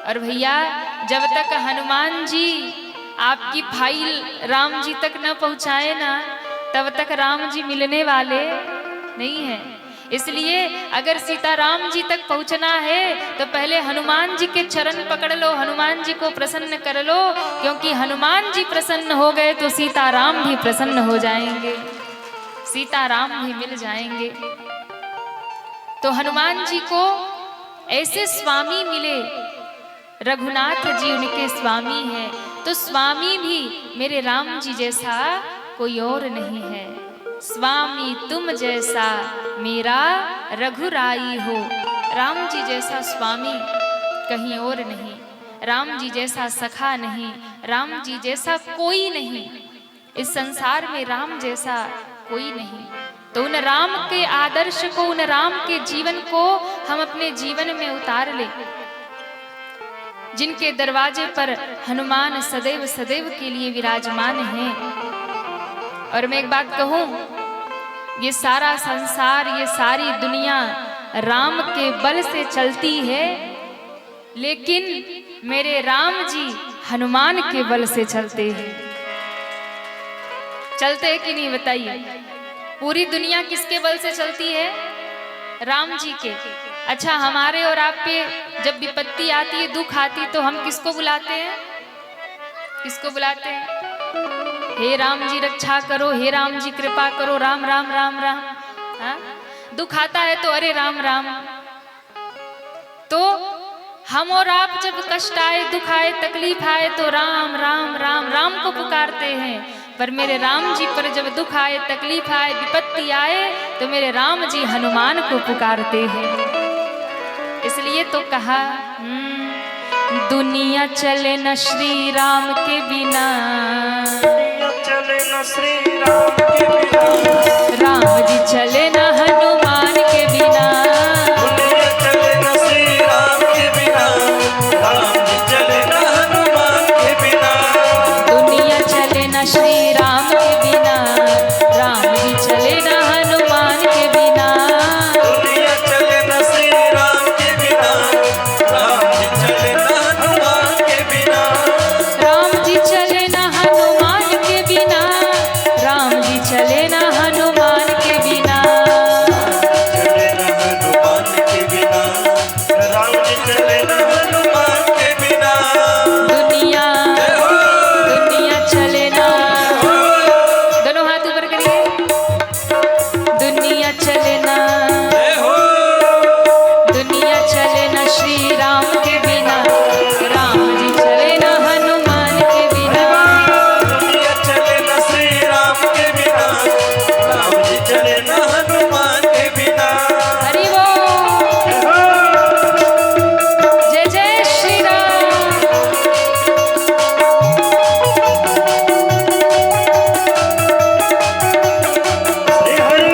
और भैया, जब तक हनुमान जी आपकी फाइल राम जी तक न पहुंचाए ना, तब तक राम जी मिलने वाले नहीं हैं। इसलिए अगर सीता राम जी तक पहुंचना है तो पहले हनुमान जी के चरण पकड़ लो, हनुमान जी को प्रसन्न कर लो, क्योंकि हनुमान जी प्रसन्न हो गए तो सीता राम भी प्रसन्न हो जाएंगे, सीता राम भी मिल जाएंगे। तो हनुमान जी को ऐसे स्वामी मिले, रघुनाथ जी उनके स्वामी हैं। तो स्वामी भी मेरे राम जी जैसा कोई और नहीं है। स्वामी तुम जैसा मेरा रघुराई हो। राम जी जैसा स्वामी कहीं और नहीं, राम जी जैसा सखा नहीं, राम जी जैसा कोई नहीं। इस संसार में राम जैसा कोई नहीं। तो उन राम के आदर्श को, उन राम के जीवन को हम अपने जीवन में उतार ले, जिनके दरवाजे पर हनुमान सदैव सदैव के लिए विराजमान हैं। और मैं एक बात कहूं, ये सारा संसार, ये सारी दुनिया राम के बल से चलती है, लेकिन मेरे राम जी हनुमान के बल से चलते हैं। चलते हैं कि नहीं बताइए? पूरी दुनिया किसके बल से चलती है? राम जी के। अच्छा, हमारे और आप पे जब विपत्ति आती है, दुख आती, तो हम किसको बुलाते हैं? किसको बुलाते हैं? हे राम जी रक्षा करो, हे राम जी कृपा करो, राम राम राम राम। हाँ? दुख आता है तो अरे राम राम। तो हम और आप जब कष्ट आए, दुख आए, तकलीफ आए तो राम राम राम राम को पुकारते हैं। पर मेरे राम जी पर जब दुख आए, तकलीफ आए, विपत्ति आए तो मेरे राम जी हनुमान को पुकारते हैं। इसलिए तो कहा, दुनिया चले न श्री राम के बिना, चले न श्री राम के बिना, राम जी चले न हनुमान के बिना, दुनिया चले न श्री राम के बिना, राम जी चले न हनुमान के बिना, दुनिया चले न श्री राम के बिना, राम जी चले न हनुमान के बिना, दुनिया चले न श्री राम के बिना, राम जी चले न हनुमान के बिना, राम जी चले न हनुमान के बिना, राम जी चले न हनुमान के बिना, चले न हनुमान के बिना, राम जी चले न हनुमान के बिना, दुनिया दुनिया चले ना, दोनों हाथ ऊपर करिए, दुनिया चले ना, जय हो दुनिया चले ना श्री राम के बिना, राम जी चले ना हनुमान के बिना, दुनिया चले न श्री राम के बिना, राम जी चले न हनुमान के बिना, हरि बोल, जय जय श्री राम। श्री हरि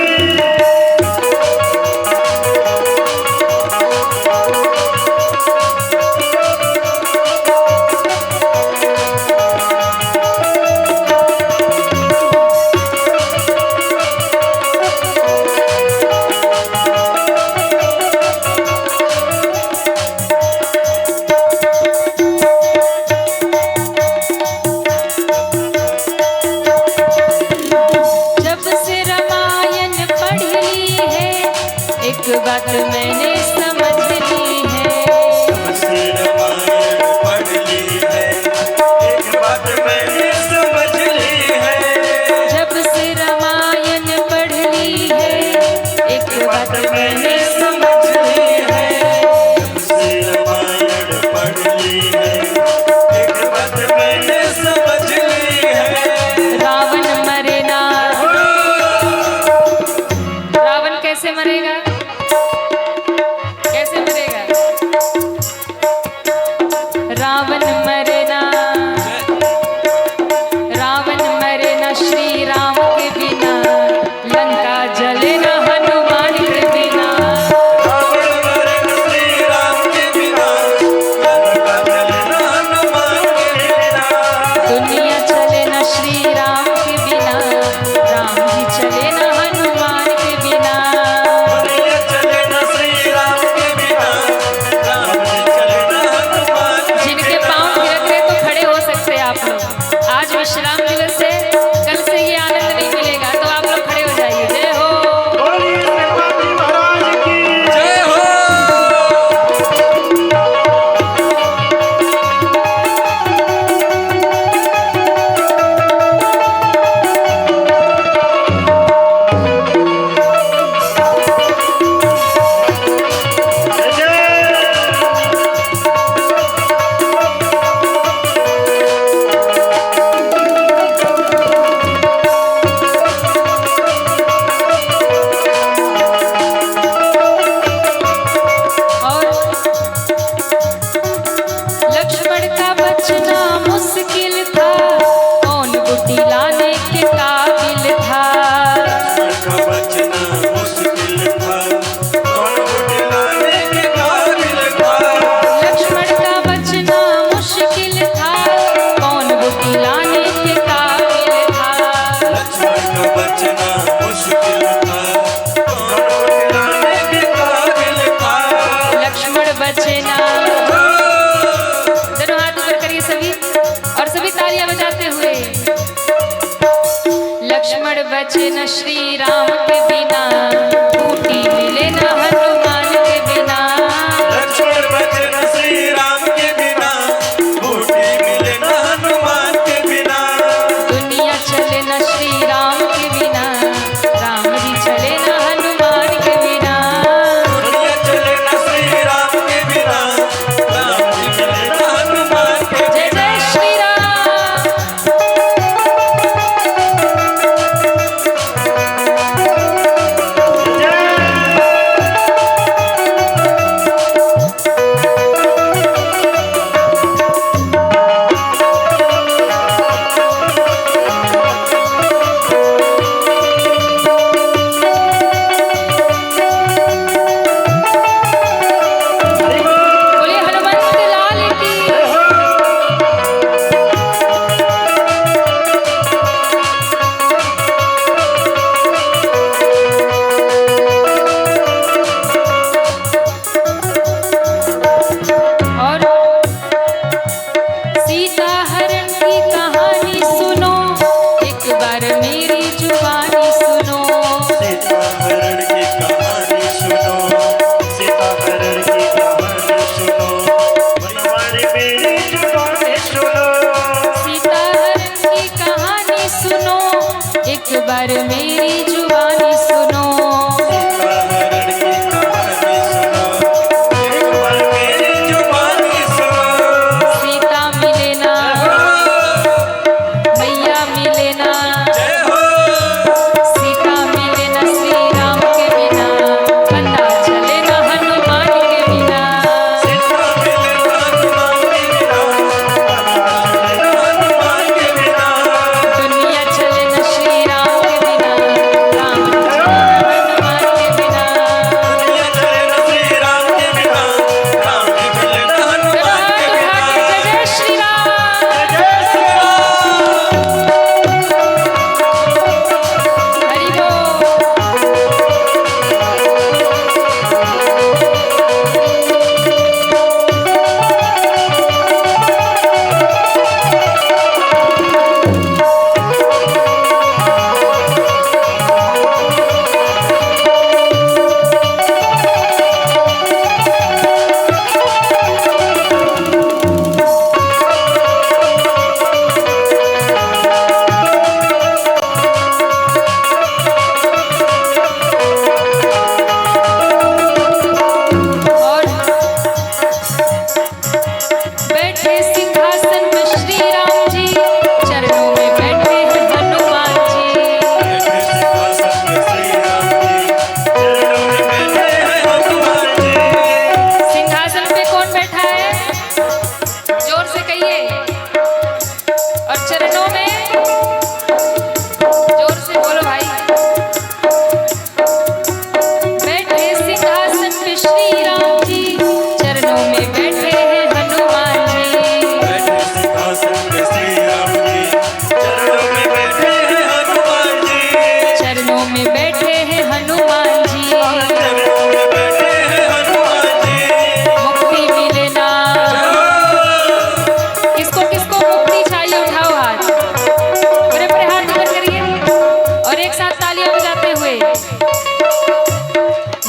जब से रामायण पढ़ ली है, एक बात मैंने समझ ली है, श्री रामायण पढ़ ली है, एक बात मैंने समझ ली है, जब से रामायण पढ़ ली है, एक बात मैंने समझ ली है, श्री रामायण पढ़ ली है, एक बात मैंने समझ ली है, रावण मरे ना, रावण कैसे मरेगा, कैसे मरेगा, रावण मरे ना, रावण मरे ना श्री राम के बिना, लंका जले ना हनुमान के बिना, रावण मरे न श्री राम के बिना, लंका जले न हनुमान के बिना, दुनिया चले ना श्री राम के बिना, राम जी चले ना हनुमान के बिना, दुनिया चले न श्री राम के बिना, राम जी चले न हनुमान के जिनके पांव थिरक रहे तो खड़े हो सकते हैं आप लोग, आज विश्राम दिवस है, कल से ये आनंद नहीं मिलेगा, तो आप लोग खड़े हो जाइए, जय हो। बोलिए श्रीपति महाराज की जय हो। और लक्ष्मण का बचना मुश्किल था, कौन बुद्धि लाने के काबिल था, का बचना मुश्किल था, कौन बुझलाने के काबिल था, लक्ष्मण का बचना मुश्किल था, कौन बुद्धि लाने के काबिल था, लक्ष्मण का बचना मुश्किल था, कौन बुझलाने के काबिल था, लक्ष्मण बचना, दोनों हाथ ऊपर करिए सभी, और सभी तालियां बजाते हुए, लक्ष्मण बचन श्री राम के बिना, बूटी मिले न हनुमान के बिना, लक्ष्मण बचन श्री राम के बिना, बूटी मिले न हनुमान के बिना, दुनिया चले न श्री राम के बिना, राम जी चले न हनुमान के बिना, दुनिया चले न श्री राम के बिना, राम जी चले न हनुमान के जय बिना, जय श्री राम। जय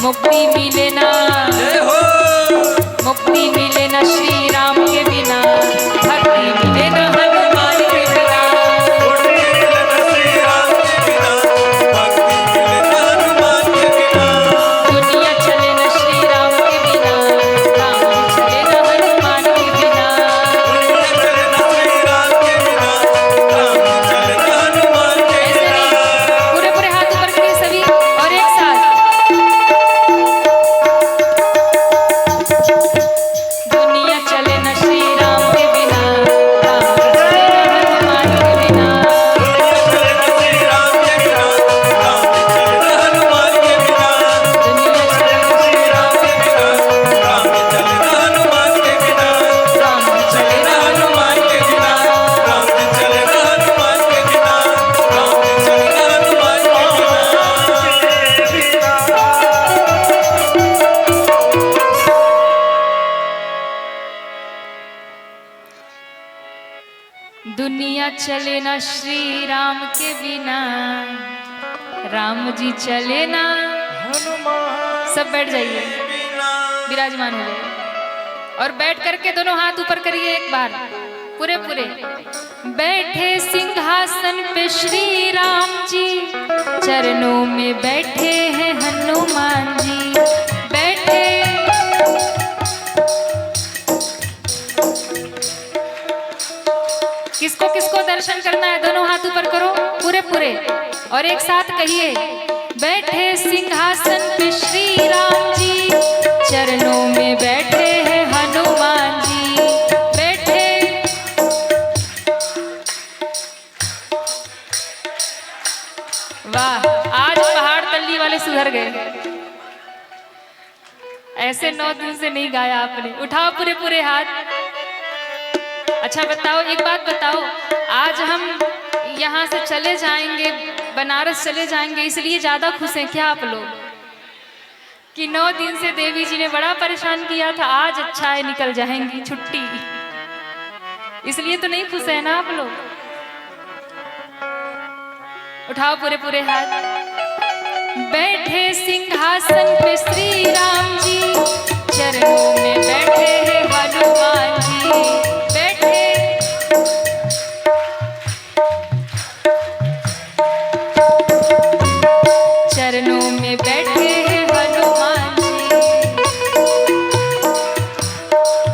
मुक्ति मिले ना, जय हो मुक्ति मिले ना श्री राम के बिना, भक्ति मिले ना हनुमान के बिना। मुक्ति मिले ना श्री राम के बिना, भक्ति मिले ना हनुमान के बिना। दुनिया चले ना श्री राम के बिना, राम जी चले ना हनुमान के बिना। दुनिया चले ना श्री राम के बिना, राम चले ना हनुमान के ऐसे बिना। नहीं, पूरे पूरे हाथ ऊपर करिए सभी और एक साथ। दुनिया चले ना श्री राम के बिना, राम जी चले ना हनुमान के बिना। दुनिया चले ना श्री राम के बिना, राम चले ना हनुमान के बिना। दुनिया चले ना श्री राम के बिना, राम चले ना हनुमान के बिना। राम जी चले ना हनुमान के बिना। राम चले ना हनुमान के बिना। राम चले ना हनुमान के दुनिया चले ना श्री राम के बिना, राम जी चले ना। हनुमान सब बैठ जाइए, बिना। विराजमान हो जाइए और बैठ करके दोनों हाथ ऊपर करिए एक बार पूरे पूरे। बैठे सिंहासन पे श्री राम जी, चरणों में बैठे हैं हनुमान जी। बैठे किसको किसको दर्शन करना है, दोनों हाथ ऊपर करो पूरे पूरे और एक साथ कहिए। बैठे सिंहासन पे श्री राम जी, चरणों में बैठे हैं हनुमान जी। बैठे वाह, आज पहाड़ तल्ली वाले सुधर गए। ऐसे 9 दिन से नहीं गाया आपने। उठाओ पूरे पूरे हाथ। अच्छा बताओ, एक बात बताओ, आज हम यहाँ से चले जाएंगे, बनारस चले जाएंगे, इसलिए ज्यादा खुश हैं क्या आप लोग कि 9 दिन से देवी जी ने बड़ा परेशान किया था, आज अच्छा है निकल जाएंगी छुट्टी, इसलिए तो नहीं खुश है ना आप लोग? उठाओ पूरे पूरे हाथ। बैठे सिंहासन पे श्री राम जी, चरणों में बैठे हैं हनुमान जी। बैठे चरणों में बैठे हैं हनुमान जी।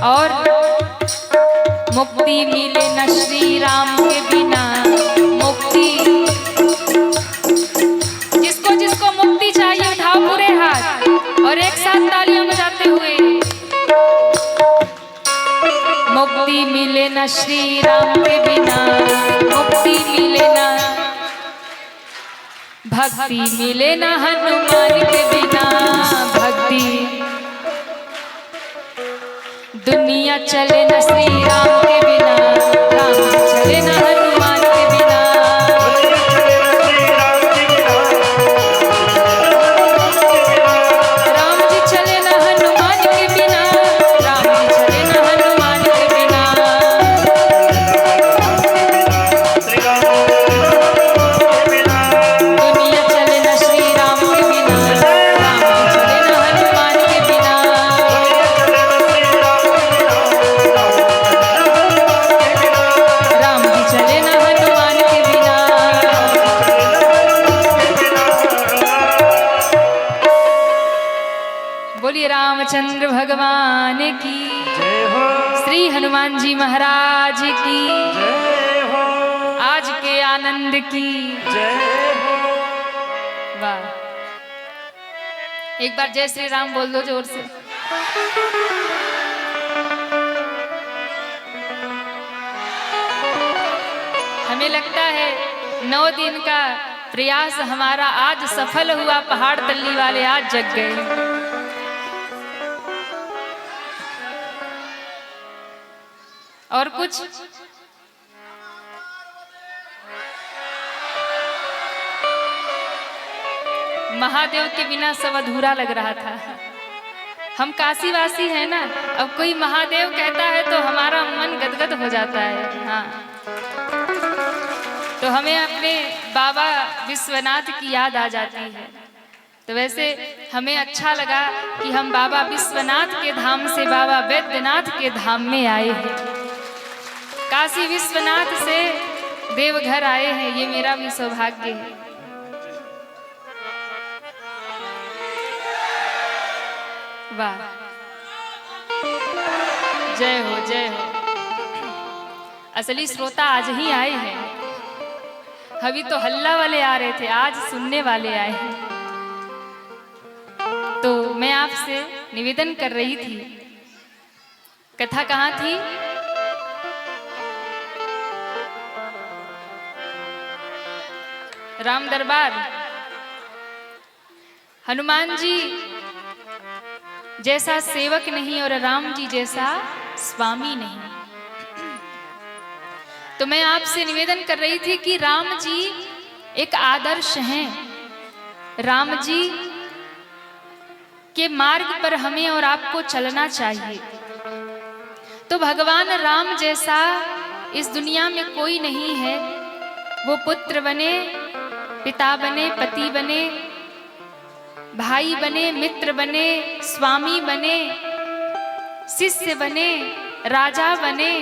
और मुक्ति मिले न श्री राम के बिना, मुक्ति जिसको जिसको मुक्ति चाहिए उठाओ पूरे हाथ और एक साथ तालियां बजाते हुए। मुक्ति मिले न श्री राम के बिना, मुक्ति मिले न, भक्ति मिले न हनुमान के बिना। भक्ति दुनिया चले न श्री राम के बिना, राम चले न हनुमान के बिना। राम जी चले न हनुमान के बिना, राम जी चले न हनुमान के बिना। दुनिया चले न श्री राम के बिना, राम जी चले न हनुमान के बिना। राम जी चले न हनुमान के बिना। बोलिए रामचंद्र भगवान की, श्री हनुमान जी महाराज की, आज के आनंद की। वाह, एक बार जय श्री राम बोल दो जोर से। हमें लगता है 9 दिन का प्रयास हमारा आज सफल हुआ, पहाड़ तल्ली वाले आज जग गए। और कुछ महादेव के बिना सब अधूरा लग रहा था। हम काशीवासी हैं ना, अब कोई महादेव कहता है तो हमारा मन गदगद हो जाता है। हाँ, तो हमें अपने बाबा विश्वनाथ की याद आ जाती है। तो वैसे हमें अच्छा लगा कि हम बाबा विश्वनाथ के धाम से बाबा वैद्यनाथ के धाम में आए हैं। काशी विश्वनाथ से देवघर आए हैं, ये मेरा भी सौभाग्य है। वाह, जय हो जय हो। असली श्रोता आज ही आए हैं, अभी तो हल्ला वाले आ रहे थे, आज सुनने वाले आए हैं। तो मैं आपसे निवेदन कर रही थी, कथा कहाँ थी? राम दरबार। हनुमान जी जैसा सेवक नहीं और राम जी जैसा स्वामी नहीं। तो मैं आपसे निवेदन कर रही थी कि राम जी एक आदर्श हैं। राम जी के मार्ग पर हमें और आपको चलना चाहिए। तो भगवान राम जैसा इस दुनिया में कोई नहीं है। वो पुत्र बने, पिता बने, पति बने, भाई बने, मित्र बने, स्वामी बने, शिष्य बने, राजा बने,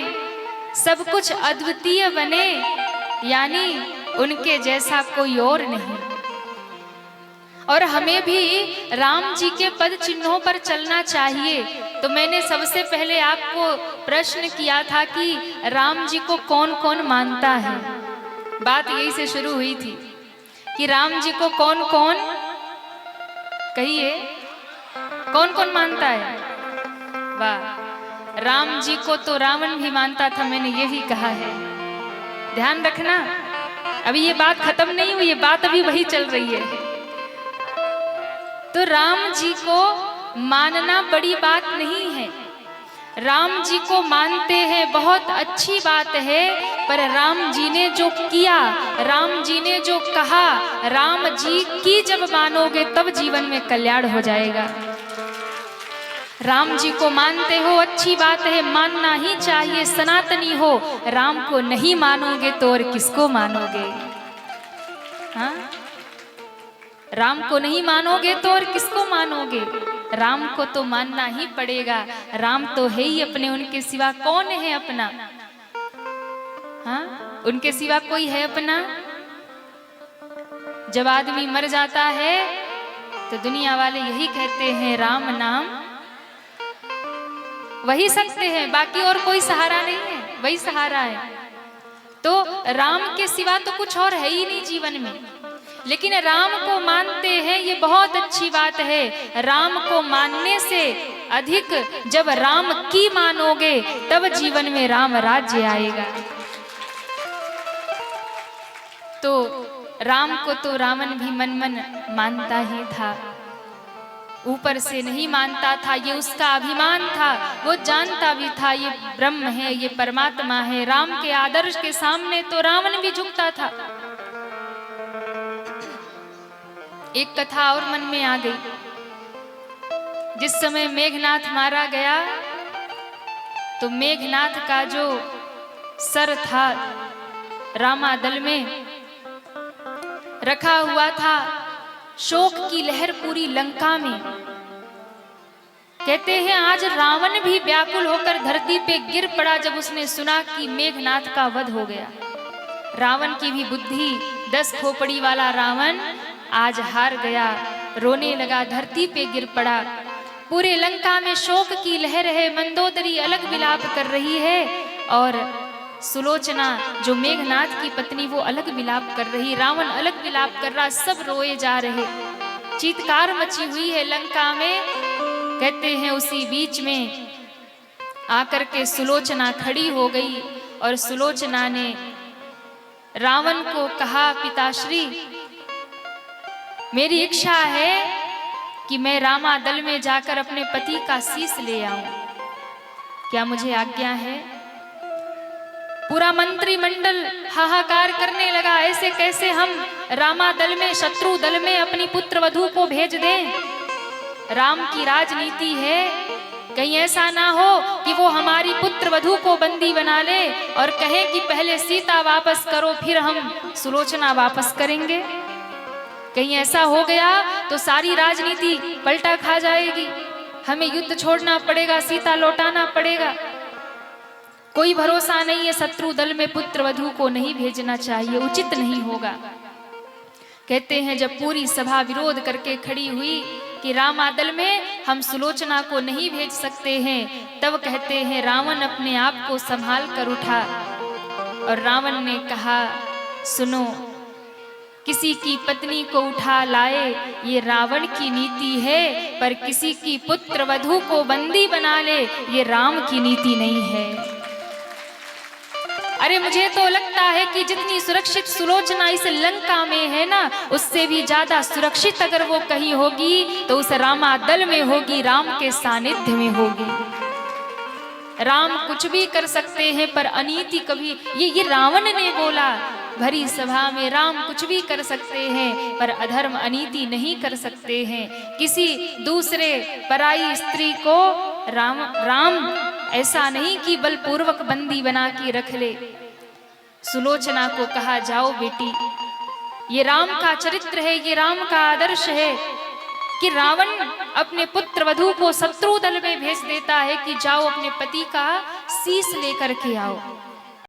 सब कुछ अद्वितीय बने, यानी उनके जैसा कोई और नहीं। और हमें भी राम जी के पद चिन्हों पर चलना चाहिए। तो मैंने सबसे पहले आपको प्रश्न किया था कि राम जी को कौन कौन मानता है। बात यही से शुरू हुई थी कि राम जी को कौन कौन, कहिए कौन कौन मानता है? वाह, राम जी को तो रावण भी मानता था, मैंने ये भी कहा है। ध्यान रखना, अभी ये बात खत्म नहीं हुई, ये बात अभी वही चल रही है। तो राम जी को मानना बड़ी बात नहीं है। राम जी को मानते हैं, बहुत अच्छी बात है, पर राम जी ने जो किया, राम जी ने जो कहा, राम जी की जब मानोगे तब जीवन में कल्याण हो जाएगा। राम जी को मानते हो, अच्छी बात है, मानना ही चाहिए, सनातनी हो। राम को नहीं मानोगे तो और किसको मानोगे? हाँ, राम को नहीं मानोगे तो और किसको मानोगे? राम को तो मानना ही पड़ेगा। राम तो है ही अपने, उनके सिवा कौन है अपना? हाँ, उनके सिवा कोई है अपना? जब आदमी मर जाता है तो दुनिया वाले यही कहते हैं, राम नाम वही सकते हैं, बाकी और कोई सहारा नहीं है, वही सहारा है। तो राम के सिवा तो कुछ और है ही नहीं जीवन में। लेकिन राम को मानते हैं, ये बहुत अच्छी बात है। राम को मानने से अधिक जब राम की मानोगे तब जीवन में राम राज्य आएगा। तो राम को तो रावण भी मन मन मानता ही था, ऊपर से नहीं मानता था, ये उसका अभिमान था। वो जानता भी था ये ब्रह्म है, ये परमात्मा है। राम के आदर्श के सामने तो रावण भी झुकता था। एक कथा और मन में आ गई। जिस समय मेघनाथ मारा गया तो मेघनाथ का जो सर था रामादल में रखा हुआ था, शोक की लहर पूरी लंका में। कहते हैं आज रावण भी व्याकुल होकर धरती पे गिर पड़ा जब उसने सुना कि मेघनाथ का वध हो गया। रावण की भी बुद्धि, 10 खोपड़ी वाला रावण आज हार गया, रोने लगा, धरती पे गिर पड़ा। पूरे लंका में शोक की लहर है। मंदोदरी अलग विलाप कर रही है और सुलोचना जो मेघनाथ की पत्नी वो अलग विलाप कर रही, रावण अलग विलाप कर रहा, सब रोए जा रहे। चीत्कार मची हुई है लंका में। कहते हैं उसी बीच में आकर के सुलोचना खड़ी हो गई और सुलोचना ने रावण को कहा, पिताश्री मेरी इच्छा है कि मैं रामादल में जाकर अपने पति का शीश ले आऊं, क्या मुझे आज्ञा है? पूरा मंत्रिमंडल हाहाकार करने लगा, ऐसे कैसे हम रामादल में, शत्रु दल में अपनी पुत्र वधू को भेज दें? राम की राजनीति है, कहीं ऐसा ना हो कि वो हमारी पुत्र वधू को बंदी बना ले और कहे कि पहले सीता वापस करो फिर हम सुलोचना वापस करेंगे। कहीं ऐसा हो गया तो सारी राजनीति पलटा खा जाएगी, हमें युद्ध छोड़ना पड़ेगा, सीता लौटाना पड़ेगा। कोई भरोसा नहीं है, शत्रु दल में पुत्र वधू को नहीं भेजना चाहिए, उचित नहीं होगा। कहते हैं जब पूरी सभा विरोध करके खड़ी हुई कि रामादल में हम सुलोचना को नहीं भेज सकते हैं, तब कहते हैं रावण अपने आप को संभाल कर उठा और रावण ने कहा, सुनो, किसी की पत्नी को उठा लाए ये रावण की नीति है, पर किसी की पुत्र वधू को बंदी बना ले ये राम की नीति नहीं है। अरे मुझे तो लगता है कि जितनी सुरक्षित सुलोचना इस लंका में है ना, उससे भी ज्यादा सुरक्षित अगर वो कहीं होगी तो उस रामादल में होगी, राम के सानिध्य में होगी। राम कुछ भी कर सकते हैं पर अनीति कभी, ये रावण ने बोला भरी सभा में, राम कुछ भी कर सकते हैं पर अधर्म अनीति नहीं कर सकते हैं। किसी दूसरे पराई स्त्री को राम ऐसा नहीं कि बलपूर्वक बंदी बना के रख ले। सुलोचना को कहा, जाओ बेटी, ये राम का चरित्र है, ये राम का आदर्श है कि रावण अपने पुत्र वधू को शत्रु दल में भेज देता है कि जाओ अपने पति का शीश लेकर के आओ।